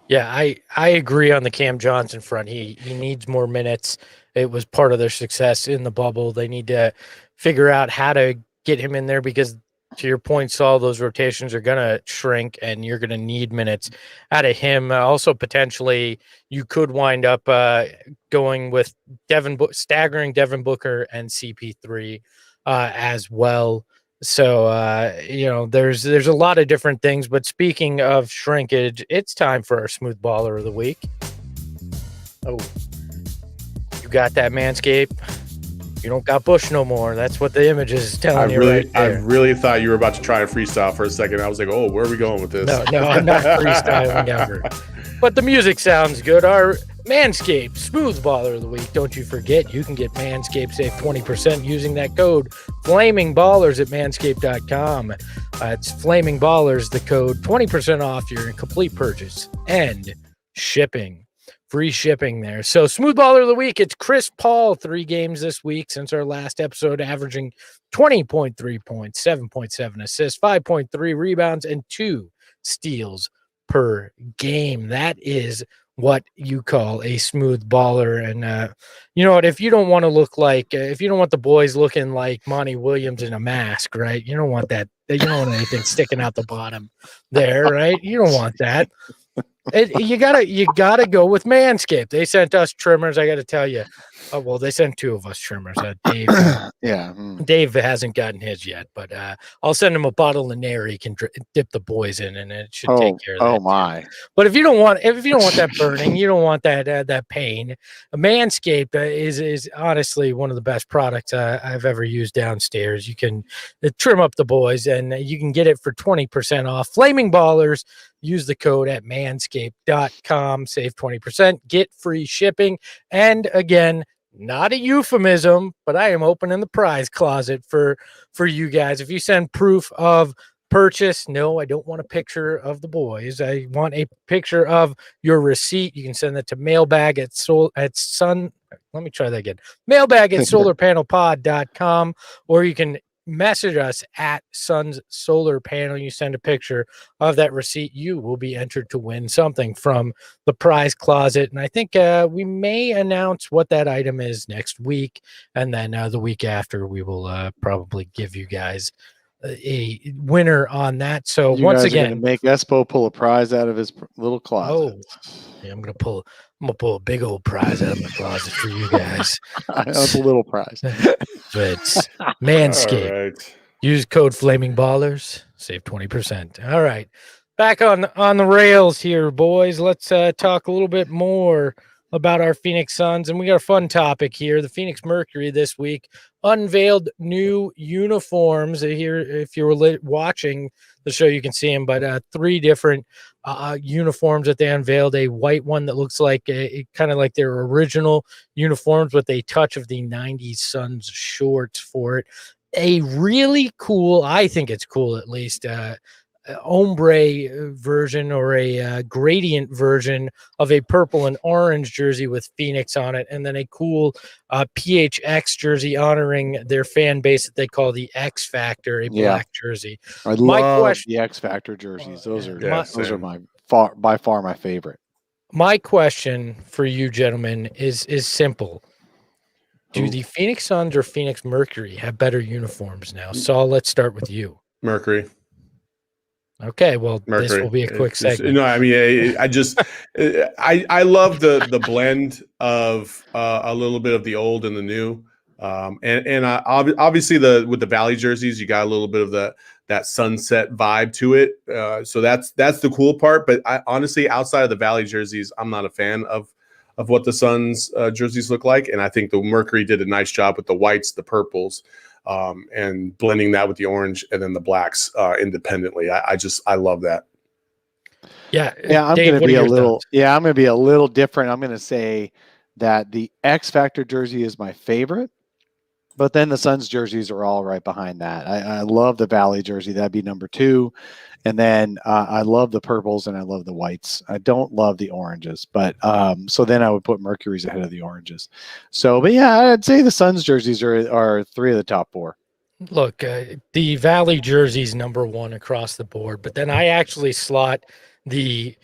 Yeah, I agree on the Cam Johnson front. He needs more minutes. It was part of their success in the bubble. They need to figure out how to get him in there because, to your point, Saul, those rotations are going to shrink and you're going to need minutes out of him. Also, potentially, you could wind up going with staggering Devin Booker and CP3 as well. So, there's a lot of different things. But speaking of shrinkage, it's time for our Smooth Baller of the Week. Oh, you got that, Manscaped? You don't got Bush no more. That's what the image is telling you right there. I really thought you were about to try to freestyle for a second. I was like, oh, where are we going with this? No, I'm not freestyling ever. But the music sounds good. Manscaped, Smoothballer of the week. Don't you forget, you can get Manscaped save 20% using that code FlamingBallers at manscaped.com. It's Flaming Ballers, the code, 20% off your complete purchase and shipping. Free shipping there. So Smoothballer of the week, it's Chris Paul, 3 games this week since our last episode, averaging 20.3 points, 7.7 assists, 5.3 rebounds, and 2 steals per game. That is what you call a smooth baller. And you know what, if you don't want to look like if you don't want the boys looking like Monty Williams in a mask, right? You don't want that. You don't want anything sticking out the bottom there, right? You don't want that. You gotta go with Manscaped. They sent us trimmers. I gotta tell you. Well, they sent 2 of us trimmers. Dave, Dave hasn't gotten his yet, but I'll send him a bottle of Nair. He can dip the boys in, and it should take care of that. Oh my! Too. But if you don't want that burning, you don't want that pain. Manscaped is honestly one of the best products I've ever used downstairs. You can trim up the boys, and you can get it for 20% off. Flaming Ballers. Use the code at manscaped.com. Save 20%. Get free shipping. And again, not a euphemism, but I am opening the prize closet for you guys. If you send proof of purchase, no, I don't want a picture of the boys. I want a picture of your receipt. You can send that to mailbag at solarpanelpod.com, or you can message us at Sun's Solar Panel. You send a picture of that receipt, you will be entered to win something from the prize closet. And I think we may announce what that item is next week, and then the week after we will probably give you guys a winner on that. So you once guys again, are gonna make Espo pull a prize out of his little closet. Yeah, I'm gonna pull a big old prize out of my closet for you guys. That's a little prize. But Manscaped. All right. Use code Flaming Ballers, save 20%. All right, back on the rails here, boys. Let's talk a little bit more about our Phoenix Suns, and we got a fun topic here. The Phoenix Mercury this week unveiled new uniforms. Here, if you were watching the show, you can see them, but 3 different uniforms that they unveiled. A white one that looks like kind of like their original uniforms with a touch of the 90s Suns shorts for it. A really cool, I think it's cool at least, ombre version or a gradient version of a purple and orange jersey with Phoenix on it, and then a cool PHX jersey honoring their fan base that they call the X Factor, a black jersey. I love the X Factor jerseys. Those are by far my favorite. My question for you gentlemen is simple. Do the Phoenix Suns or Phoenix Mercury have better uniforms now? Saul, let's start with you. Mercury. Okay, well, Mercury. This will be a quick segment. No, I mean, I just, I love the blend of a little bit of the old and the new, and obviously with the Valley jerseys, you got a little bit of that sunset vibe to it. So that's the cool part. But honestly, outside of the Valley jerseys, I'm not a fan of what the Suns jerseys look like, and I think the Mercury did a nice job with the whites, the purples. And blending that with the orange and then the blacks independently. I love that. Yeah. I'm going to be a little different. I'm going to say that the X Factor jersey is my favorite, but then the Suns jerseys are all right behind that. I love the Valley jersey. That'd be number 2. And then I love the purples and I love the whites. I don't love the oranges, but so then I would put Mercury's ahead of the oranges. So, but yeah, I'd say the Suns jerseys are 3 of the top 4. Look, the Valley jersey's number 1 across the board, but then I actually slot the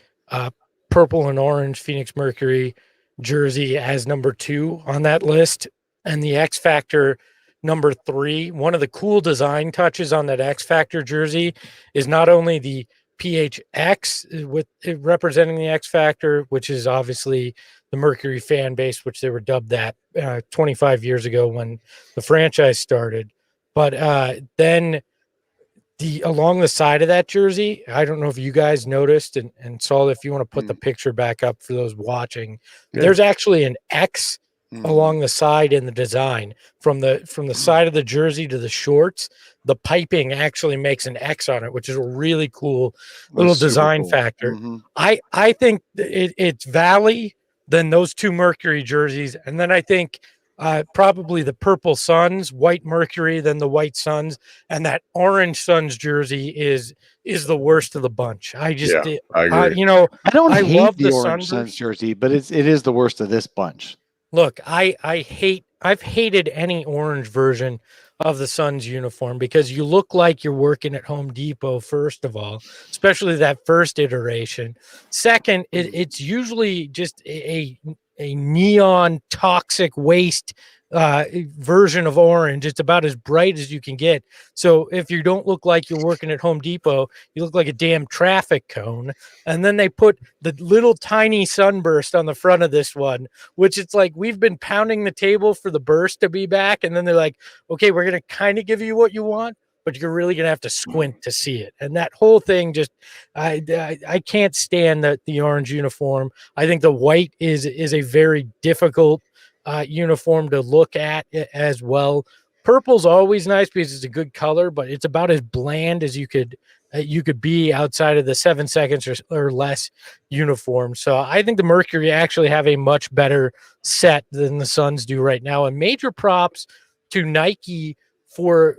purple and orange Phoenix Mercury jersey as number 2 on that list, and the X Factor number 3. One of the cool design touches on that X Factor jersey is not only the PHX with it representing the X Factor, which is obviously the Mercury fan base, which they were dubbed that 25 years ago when the franchise started. But then along the side of that jersey, I don't know if you guys noticed, and Saul, if you want to put the picture back up for those watching, there's actually an X along the side in the design from the side of the jersey to the shorts. The piping actually makes an X on it, which is a really cool little design factor. I think it's Valley than those two Mercury jerseys. And then I think probably the purple Suns, white Mercury, then the white Suns, and that orange Suns jersey is the worst of the bunch. I just, I agree. I don't hate love the orange Suns jersey, but it is the worst of this bunch. Look, I've hated any orange version of the Suns uniform because you look like you're working at Home Depot, first of all, especially that first iteration. Second, it's usually just a neon toxic waste version of orange. It's about as bright as you can get. So if you don't look like you're working at Home Depot, you look like a damn traffic cone. And then they put the little tiny sunburst on the front of this one, which it's like we've been pounding the table for the burst to be back. And then they're like, okay, we're going to kind of give you what you want, but you're really going to have to squint to see it. And that whole thing just, I can't stand the orange uniform. I think the white is a very difficult uniform to look at as well. Purple's always nice because it's a good color, but it's about as bland as you could be outside of the 7 seconds or less uniform. So I think the Mercury actually have a much better set than the Suns do right now. And major props to Nike for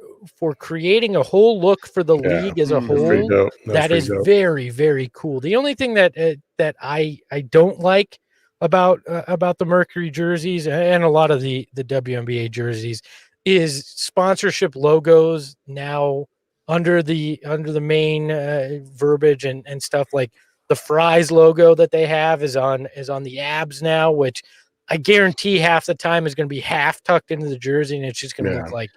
creating a whole look for the league as a whole. That is very, very cool. The only thing that I don't like about the Mercury jerseys and a lot of the WNBA jerseys is sponsorship logos now under the main verbiage and stuff. Like the Fry's logo that they have is on the abs now, which I guarantee half the time is going to be half tucked into the jersey, and it's just going to look like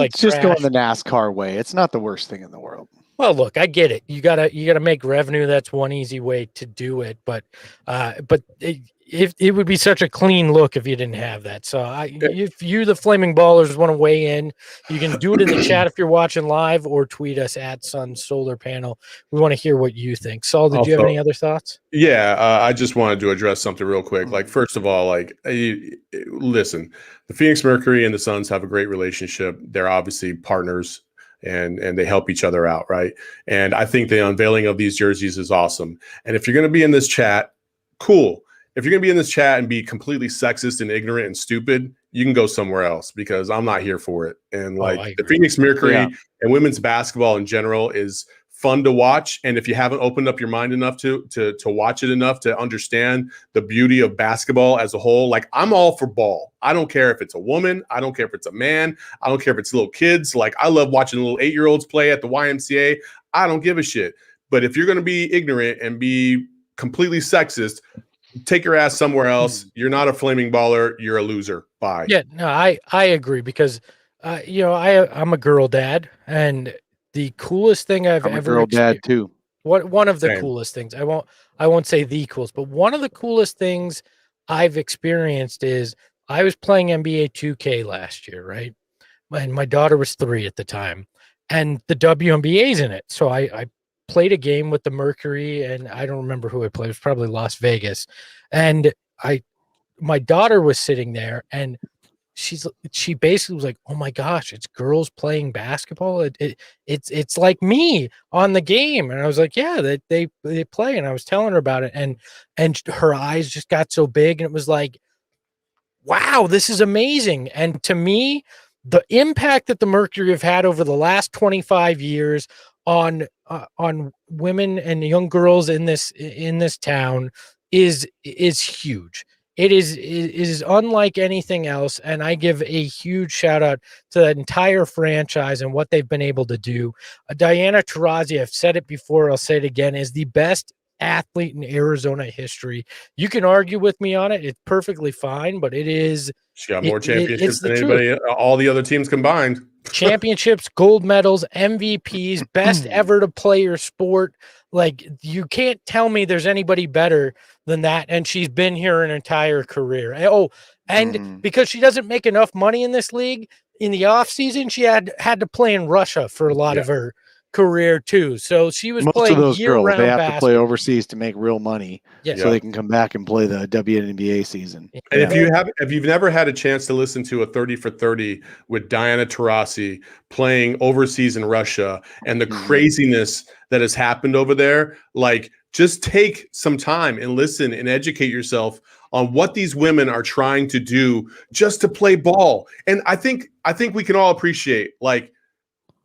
it's just trash. going the NASCAR way. It's not the worst thing in the world. Well, look, I get it. You gotta make revenue. That's one easy way to do it. But it would be such a clean look if you didn't have that. So if you, the Flaming Ballers, want to weigh in, you can do it in the chat if you're watching live, or tweet us at Sun Solar Panel. We want to hear what you think. Saul, did you have any other thoughts? Yeah, I just wanted to address something real quick. Like, first of all, listen, the Phoenix Mercury and the Suns have a great relationship. They're obviously partners. And they help each other out, right? And I think the unveiling of these jerseys is awesome. And if you're going to be in this chat, cool. If you're going to be in this chat and be completely sexist and ignorant and stupid, you can go somewhere else because I'm not here for it. And the Phoenix Mercury and women's basketball in general is fun to watch. And if you haven't opened up your mind enough to watch it enough to understand the beauty of basketball as a whole, like, I'm all for ball. I don't care if it's a woman. I don't care if it's a man. I don't care if it's little kids. Like, I love watching little 8-year-olds play at the YMCA. I don't give a shit. But if you're going to be ignorant and be completely sexist, take your ass somewhere else. You're not a Flaming Baller. You're a loser. Bye. Yeah, no, I agree because, I'm a girl dad, and the coolest thing I've ever girl dad too. One of the coolest things. I won't say the coolest, but one of the coolest things I've experienced is I was playing NBA 2K last year, right? And my daughter was 3 at the time, and the WNBA's in it. So I played a game with the Mercury, and I don't remember who I played. It was probably Las Vegas. And my daughter was sitting there, and she basically was like, "Oh my gosh, it's girls playing basketball. It's like me on the game." And I was like, "Yeah, they play." And I was telling her about it, and her eyes just got so big, and it was like, "Wow, this is amazing." And to me, the impact that the Mercury have had over the last 25 years on women and young girls in this town is huge. It is unlike anything else, and I give a huge shout out to that entire franchise and what they've been able to do. Diana Taurasi, I've said it before, I'll say it again, is the best athlete in Arizona history. You can argue with me on it; it's perfectly fine, but it is. She got more championships than anybody, all the other teams combined. Championships, gold medals, MVPs, best ever to play your sport. Like, you can't tell me there's anybody better than that. And she's been here an entire career. Oh, and because she doesn't make enough money in this league, in the off season, she had to play in Russia for a lot of her career too. So she was playing of those girls. They have basketball. To play overseas to make real money, so they can come back and play the WNBA season. And if you've never had a chance to listen to a 30 for 30 with Diana Taurasi playing overseas in Russia and the craziness that has happened over there, like, just take some time and listen and educate yourself on what these women are trying to do just to play ball. And I think we can all appreciate, like,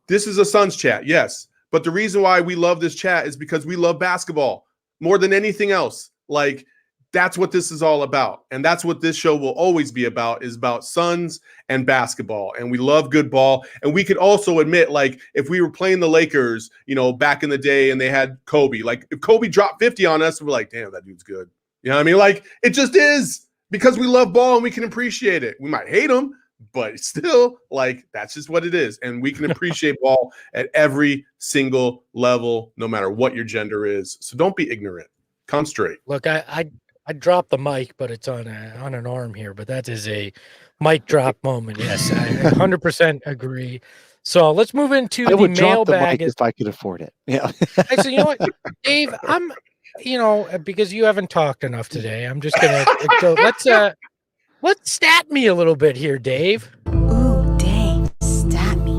this is a Suns chat, yes. But the reason why we love this chat is because we love basketball more than anything else. Like, that's what this is all about. And that's what this show will always be about, is about Suns and basketball. And we love good ball. And we could also admit, like, if we were playing the Lakers, you know, back in the day and they had Kobe, like, if Kobe dropped 50 on us, we're like, damn, that dude's good. You know what I mean? Like, it just is, because we love ball and we can appreciate it. We might hate him, but still, like, that's just what it is. And we can appreciate ball at every single level, no matter what your gender is. So don't be ignorant. Come straight. Look, I dropped the mic, but it's on an arm here. But that is a mic drop moment. Yes, I 100% agree. So let's move into I would the drop the mailbag. mic if I could afford it. Yeah. Actually, you know what, Dave? Because you haven't talked enough today, I'm just gonna go. Let's stat me a little bit here, Dave. Ooh, Dave, stat me.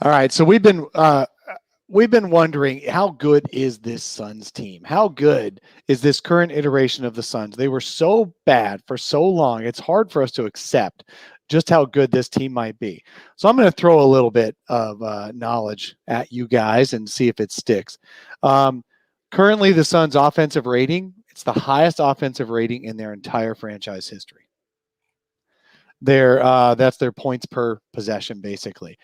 All right. So we've been wondering, how good is this Suns team? How good is this current iteration of the Suns? They were so bad for so long. It's hard for us to accept just how good this team might be. So I'm going to throw a little bit of knowledge at you guys and see if it sticks. Currently, the Suns' offensive rating, it's the highest offensive rating in their entire franchise history. That's their points per possession, basically.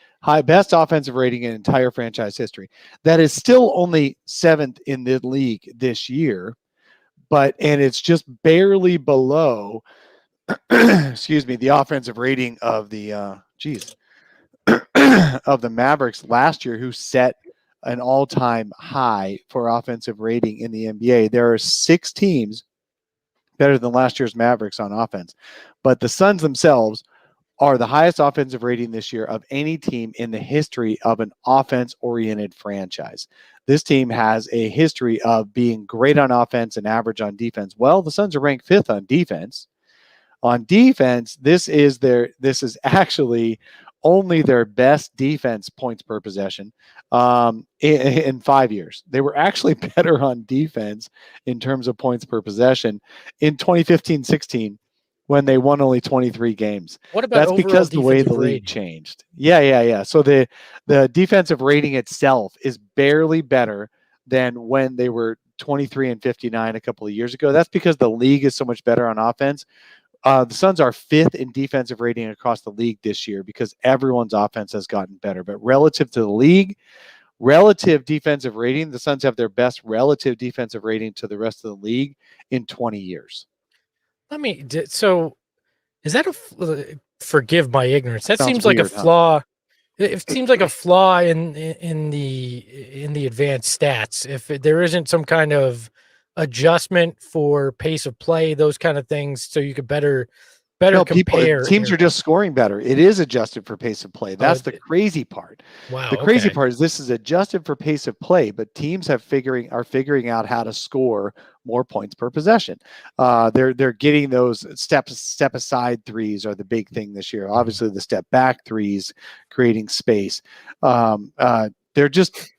Best offensive rating in entire franchise history. That is still only 7th in the league this year, and it's just barely below excuse me, the offensive rating of the of the Mavericks last year, who set an all-time high for offensive rating in the NBA. There are 6 teams better than last year's Mavericks on offense, but the Suns themselves are the highest offensive rating this year of any team in the history of an offense-oriented franchise. This team has a history of being great on offense and average on defense. Well, the Suns are ranked 5th on defense. On defense, this is actually only their best defense points per possession in 5 years. They were actually better on defense in terms of points per possession in 2015-16 when they won only 23 games. What about that's because the way the league changed? Yeah. So the defensive rating itself is barely better than when they were 23-59 a couple of years ago. That's because the league is so much better on offense. The Suns are 5th in defensive rating across the league this year because everyone's offense has gotten better. But relative to the league, relative defensive rating, the Suns have their best relative defensive rating to the rest of the league in 20 years. So is that forgive my ignorance? That Sounds seems like weird, a flaw. It seems like a flaw in the advanced stats. If there isn't some kind of adjustment for pace of play, those kind of things, so you could better compare. Teams are just scoring better. It is adjusted for pace of play. That's the crazy part. Wow. The crazy part is this is adjusted for pace of play, but teams are figuring out how to score more points per possession. They're getting those step aside threes are the big thing this year. Obviously, the step back threes, creating space. They're just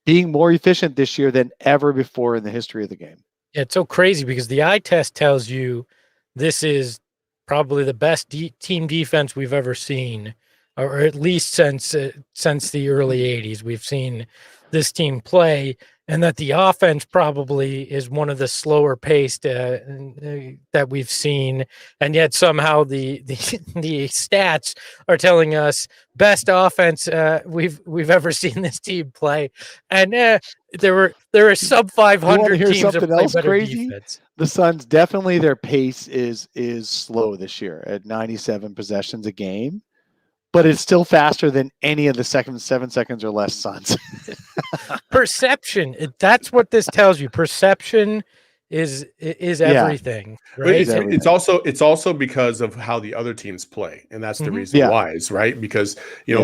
being more efficient this year than ever before in the history of the game. Yeah, it's so crazy because the eye test tells you this is probably the best team defense we've ever seen, or at least since the early 80s we've seen this team play, and that the offense probably is one of the slower paced that we've seen, and yet somehow the stats are telling us best offense we've ever seen this team play. And there are sub 500 teams that play better crazy? defense. The Suns, definitely their pace is slow this year at 97 possessions a game, but it's still faster than any of the 7 seconds or less Suns. Perception. That's what this tells you. Perception is everything. Right? It's also because of how the other teams play, and that's the reason why, is right, because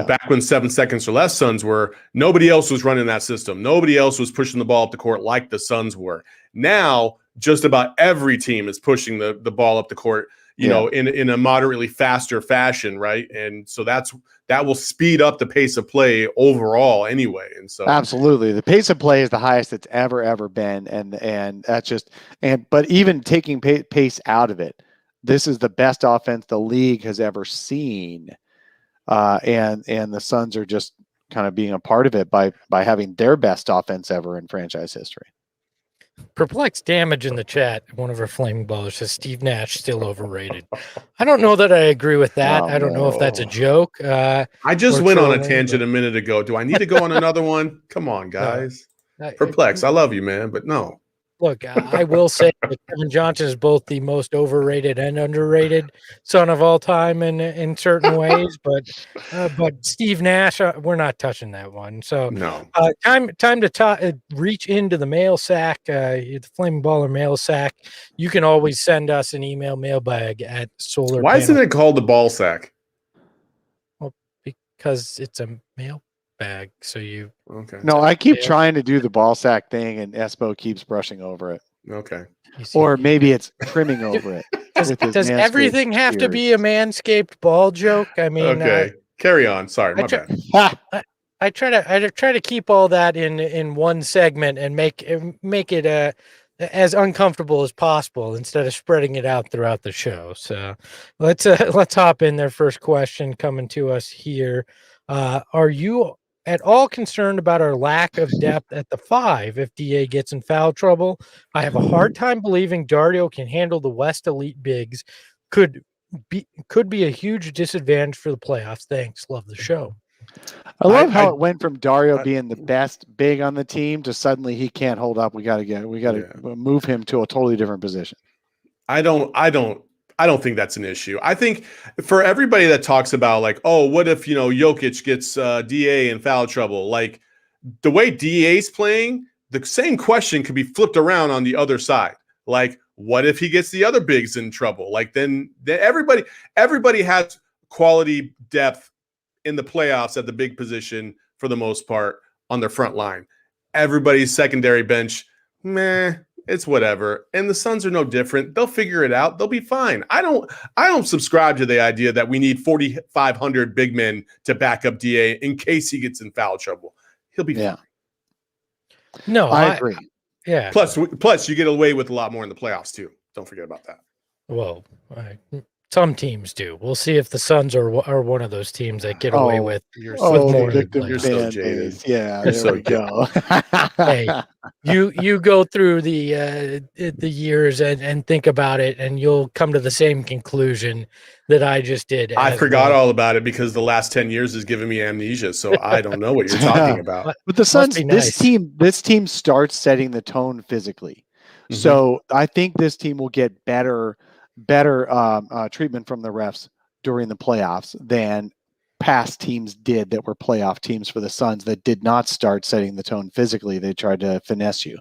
back when 7 seconds or less Suns were, nobody else was running that system. Nobody else was pushing the ball up the court like the Suns were. Now just about every team is pushing the ball up the court. in a moderately faster fashion, right? And so that will speed up the pace of play overall anyway. And so absolutely, the pace of play is the highest it's ever been, and that's just but even taking pace out of it, this is the best offense the league has ever seen, and the Suns are just kind of being a part of it by having their best offense ever in franchise history. Perplexed Damage in the chat, one of our flaming ballers, says Steve Nash still overrated. I don't know that I agree with that. I don't know if that's a joke. I just went on a tangent a minute ago. Do I need to go on another one? Come on, guys. Perplexed. I love you, man, but no. Look, I will say that Kevin Johnson is both the most overrated and underrated son of all time in certain ways, but Steve Nash, we're not touching that one. So no. Time to reach into the mail sack, the Flaming Baller mail sack. You can always send us an email, mailbag at solar. Why isn't it called the ball sack? Well, because it's a mail bag. So you okay. No, I keep trying to do the ball sack thing, and Espo keeps brushing over it. Okay. Or maybe it's trimming over it. Does everything have to be a manscaped ball joke? I mean, okay. Carry on. Sorry, my bad. I try to keep all that in one segment and make it as uncomfortable as possible instead of spreading it out throughout the show. So let's hop in there. First question coming to us here. Are you at all concerned about our lack of depth at the 5 if DA gets in foul trouble? I have a hard time believing Dario can handle the West elite bigs. Could be a huge disadvantage for the playoffs. Thanks. Love the show. I love how it went from Dario being the best big on the team to suddenly he can't hold up. We got to move him to a totally different position. I don't think that's an issue. I think for everybody that talks about like, oh, what if, Jokic gets DA in foul trouble? Like the way DA's playing, the same question could be flipped around on the other side. Like, what if he gets the other bigs in trouble? Like then everybody has quality depth in the playoffs at the big position for the most part on their front line. Everybody's secondary bench, meh. It's whatever. And the Suns are no different. They'll figure it out. They'll be fine. I don't subscribe to the idea that we need 4,500 big men to back up DA in case he gets in foul trouble. He'll be fine. No, I agree. Yeah. Plus you get away with a lot more in the playoffs too. Don't forget about that. Well, some teams do. We'll see if the Suns are one of those teams that get away with more. You're so jaded. Yeah, there we go. Hey, you go through the years and think about it, and you'll come to the same conclusion that I just did. I forgot all about it because the last 10 years has given me amnesia, so I don't know what you're talking about. But the Suns, this team starts setting the tone physically. Mm-hmm. So I think this team will get better treatment from the refs during the playoffs than past teams did that were playoff teams for the Suns that did not start setting the tone physically. They tried to finesse you.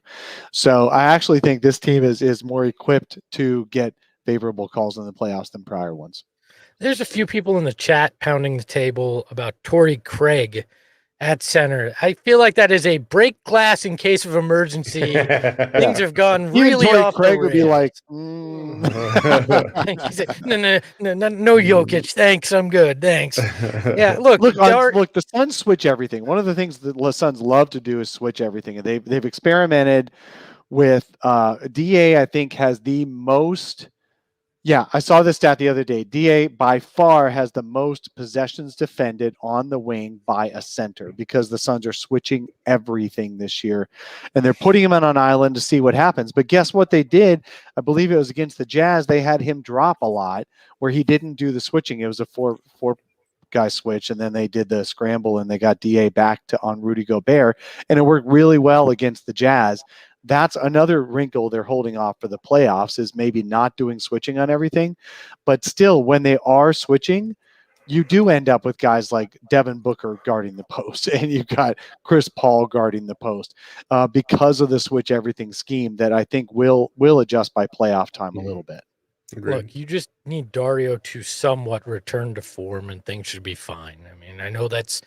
So I actually think this team is more equipped to get favorable calls in the playoffs than prior ones. There's a few people in the chat pounding the table about Torrey Craig at center. I feel like that is a break glass in case of emergency. Things have gone really off. Craig would be like, no, Jokic. Thanks, I'm good. Thanks. Yeah, look. The Suns switch everything. One of the things that the Suns love to do is switch everything, and they've experimented with DA. I think has the most. Yeah, I saw this stat the other day. DA by far has the most possessions defended on the wing by a center because the Suns are switching everything this year. And they're putting him on an island to see what happens. But guess what they did? I believe it was against the Jazz. They had him drop a lot where he didn't do the switching. It was a four-guy switch, and then they did the scramble, and they got DA back on Rudy Gobert. And it worked really well against the Jazz. That's another wrinkle they're holding off for the playoffs is maybe not doing switching on everything. But still, when they are switching, you do end up with guys like Devin Booker guarding the post, and you've got Chris Paul guarding the post because of the switch everything scheme that I think will adjust by playoff time a little bit. Agreed. Look, you just need Dario to somewhat return to form, and things should be fine. I mean, I know that's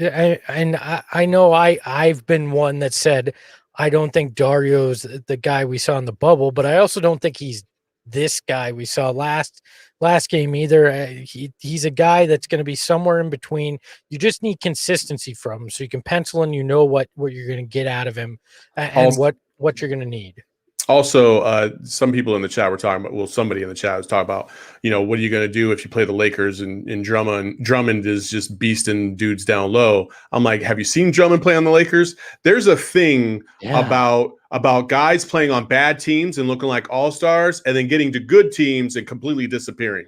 I know I've been one that said I don't think Dario's the guy we saw in the bubble, but I also don't think he's this guy we saw last game either. He's a guy that's going to be somewhere in between. You just need consistency from him, so you can pencil in. What you're going to get out of him, and what you're going to need. Also, some people in the chat were talking about. Well, somebody in the chat was talking about, what are you going to do if you play the Lakers and Drummond is just beasting dudes down low. I'm like, have you seen Drummond play on the Lakers? There's a thing about guys playing on bad teams and looking like all-stars and then getting to good teams and completely disappearing.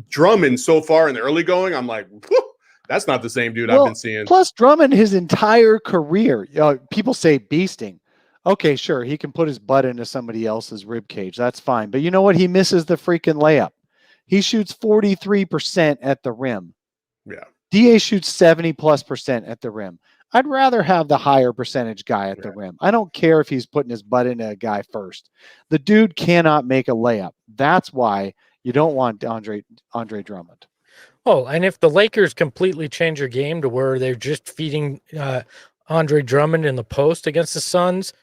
Drummond so far in the early going, I'm like, that's not the same dude I've been seeing. Plus Drummond, his entire career, people say beasting. Okay, sure, he can put his butt into somebody else's rib cage. That's fine. But you know what? He misses the freaking layup. He shoots 43% at the rim. Yeah. DA shoots 70+% at the rim. I'd rather have the higher percentage guy at the rim. I don't care if he's putting his butt into a guy first. The dude cannot make a layup. That's why you don't want Andre Drummond. Oh, and if the Lakers completely change their game to where they're just feeding Andre Drummond in the post against the Suns,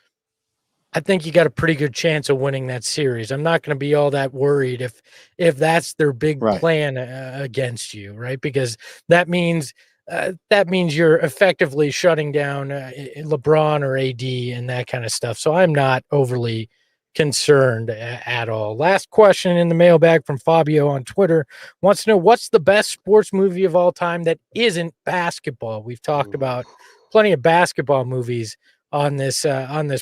I think you got a pretty good chance of winning that series. I'm not going to be all that worried if that's their big plan against you, right? Because that means you're effectively shutting down LeBron or AD and that kind of stuff. So I'm not overly concerned at all. Last question in the mailbag from Fabio on Twitter wants to know, what's the best sports movie of all time that isn't basketball? We've talked about plenty of basketball movies on this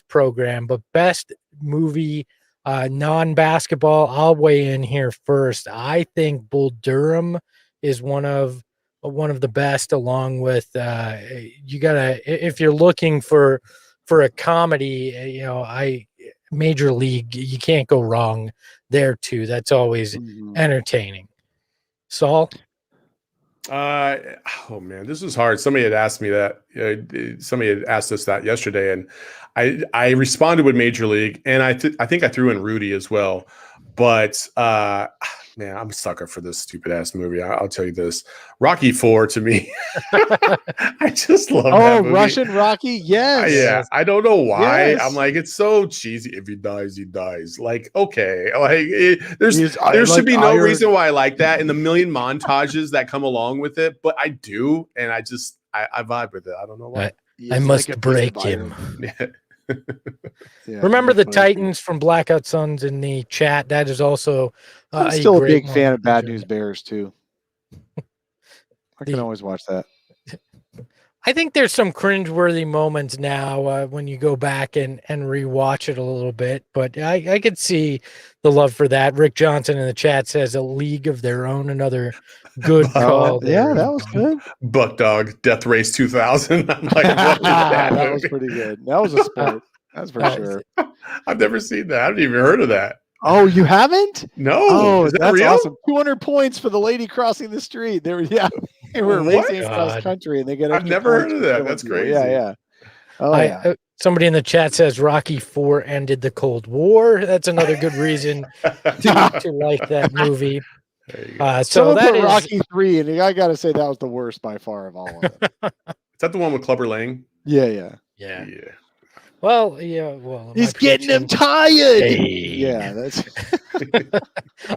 program, but best movie non-basketball, I'll weigh in here first. I think Bull Durham is one of the best, along with if you're looking for a comedy, Major League, you can't go wrong there too. That's always entertaining. Saul? Oh man, this is hard. Somebody had asked me that. Somebody had asked us that yesterday, and I responded with Major League, and I think I threw in Rudy as well. But man, I'm a sucker for this stupid ass movie. I'll tell you this: Rocky IV to me. I just love that movie. Russian Rocky, yes. Yeah, I don't know why. Yes. I'm like, it's so cheesy. If he dies, he dies. Like, okay, like there should be no reason why I like that, and the million montages that come along with it. But I do, and I vibe with it. I don't know why. I must break him. Remember the Titans from Blackout Suns in the chat? That is also I'm still a big fan of Bad News Bears too. I can always watch that. I think there's some cringeworthy moments now when you go back and rewatch it a little bit, but I could see the love for that. Rick Johnson in the chat says A League of Their Own, another good call. Yeah, that was good. Buck Dog, Death Race 2000. I'm like, what is that? That was pretty good. That was a sport. That's for sure. I've never seen that. I haven't even heard of that. Oh, you haven't? No. Oh, is that that's real? awesome. 200 points for the lady crossing the street. They were racing across country, and they get. I've never heard of that. That's crazy. Yeah. Oh, yeah. Somebody in the chat says Rocky IV ended the Cold War. That's another good reason to like that movie. So that is Rocky III, and I got to say that was the worst by far of all of them. Is that the one with Clubber Lang? Yeah. Well, yeah. Well, he's getting them tired. Yeah, that's.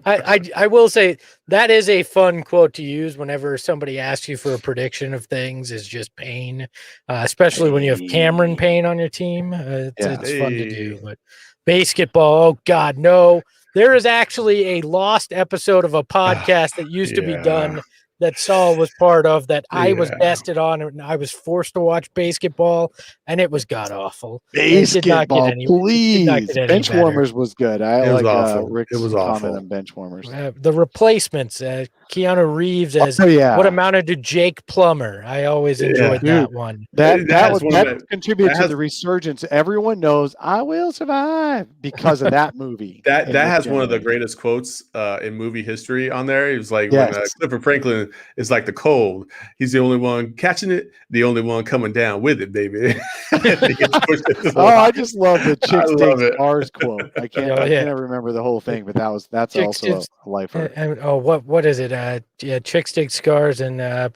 I will say that is a fun quote to use whenever somebody asks you for a prediction of things. Is just Payne, especially when you have Cameron Payne on your team. It's fun to do. But basketball, oh God, no! There is actually a lost episode of a podcast that used to be done that Saul was part of that I was bested on, and I was forced to watch basketball, and it was god awful. Basketball, please. Benchwarmers was good. I like Rick's comment on Benchwarmers. The Replacements, Keanu Reeves as what amounted to Jake Plummer. I always enjoyed that one. That contributed to the resurgence. Everyone knows I will survive because of that movie. That has one of the greatest quotes in movie history on there. It was like when Clifford Franklin is like the cold. He's the only one catching it, the only one coming down with it, baby. I just love the Chicks Take Stars quote. I can't remember the whole thing, but that's Chicks also a lifer. And what is it? Chicks Take Scars and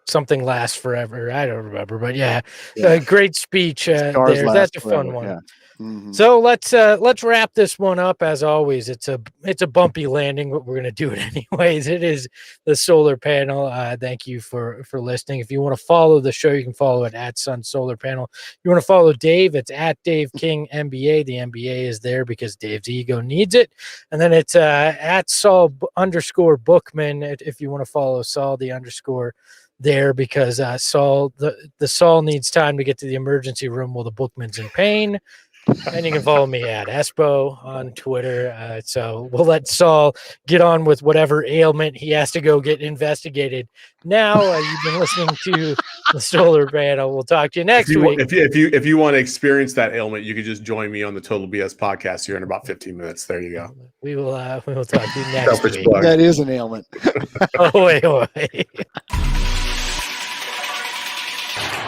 something lasts forever. I don't remember, but great speech there. That's a fun one. So let's wrap this one up. As always, it's a bumpy landing, but we're gonna do it anyways. It is the solar panel. Thank you for listening. If you want to follow the show, you can follow it at Sun Solar Panel. If you want to follow Dave, it's at Dave King NBA. The NBA is there because Dave's ego needs it. And then it's at Saul _Bookman. If you want to follow Saul, the underscore there, because Saul the Saul needs time to get to the emergency room while the Bookman's in pain. And you can follow me at Espo on Twitter. So we'll let Saul get on with whatever ailment he has to go get investigated. Now you've been listening to the Solar Panel. We'll talk to you next week. If you want to experience that ailment, you can just join me on the Total BS podcast here in about 15 minutes. There you go. We will talk to you next week. Plug. That is an ailment. Oh wait.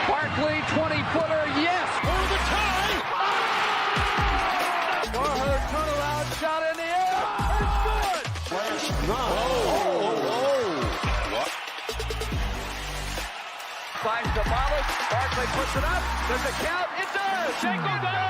Barkley, 20-footer, yes, for the tie. Her turnaround shot in the air. It's good. Finds the Barkley puts it up. There's a count. It does. Shango does.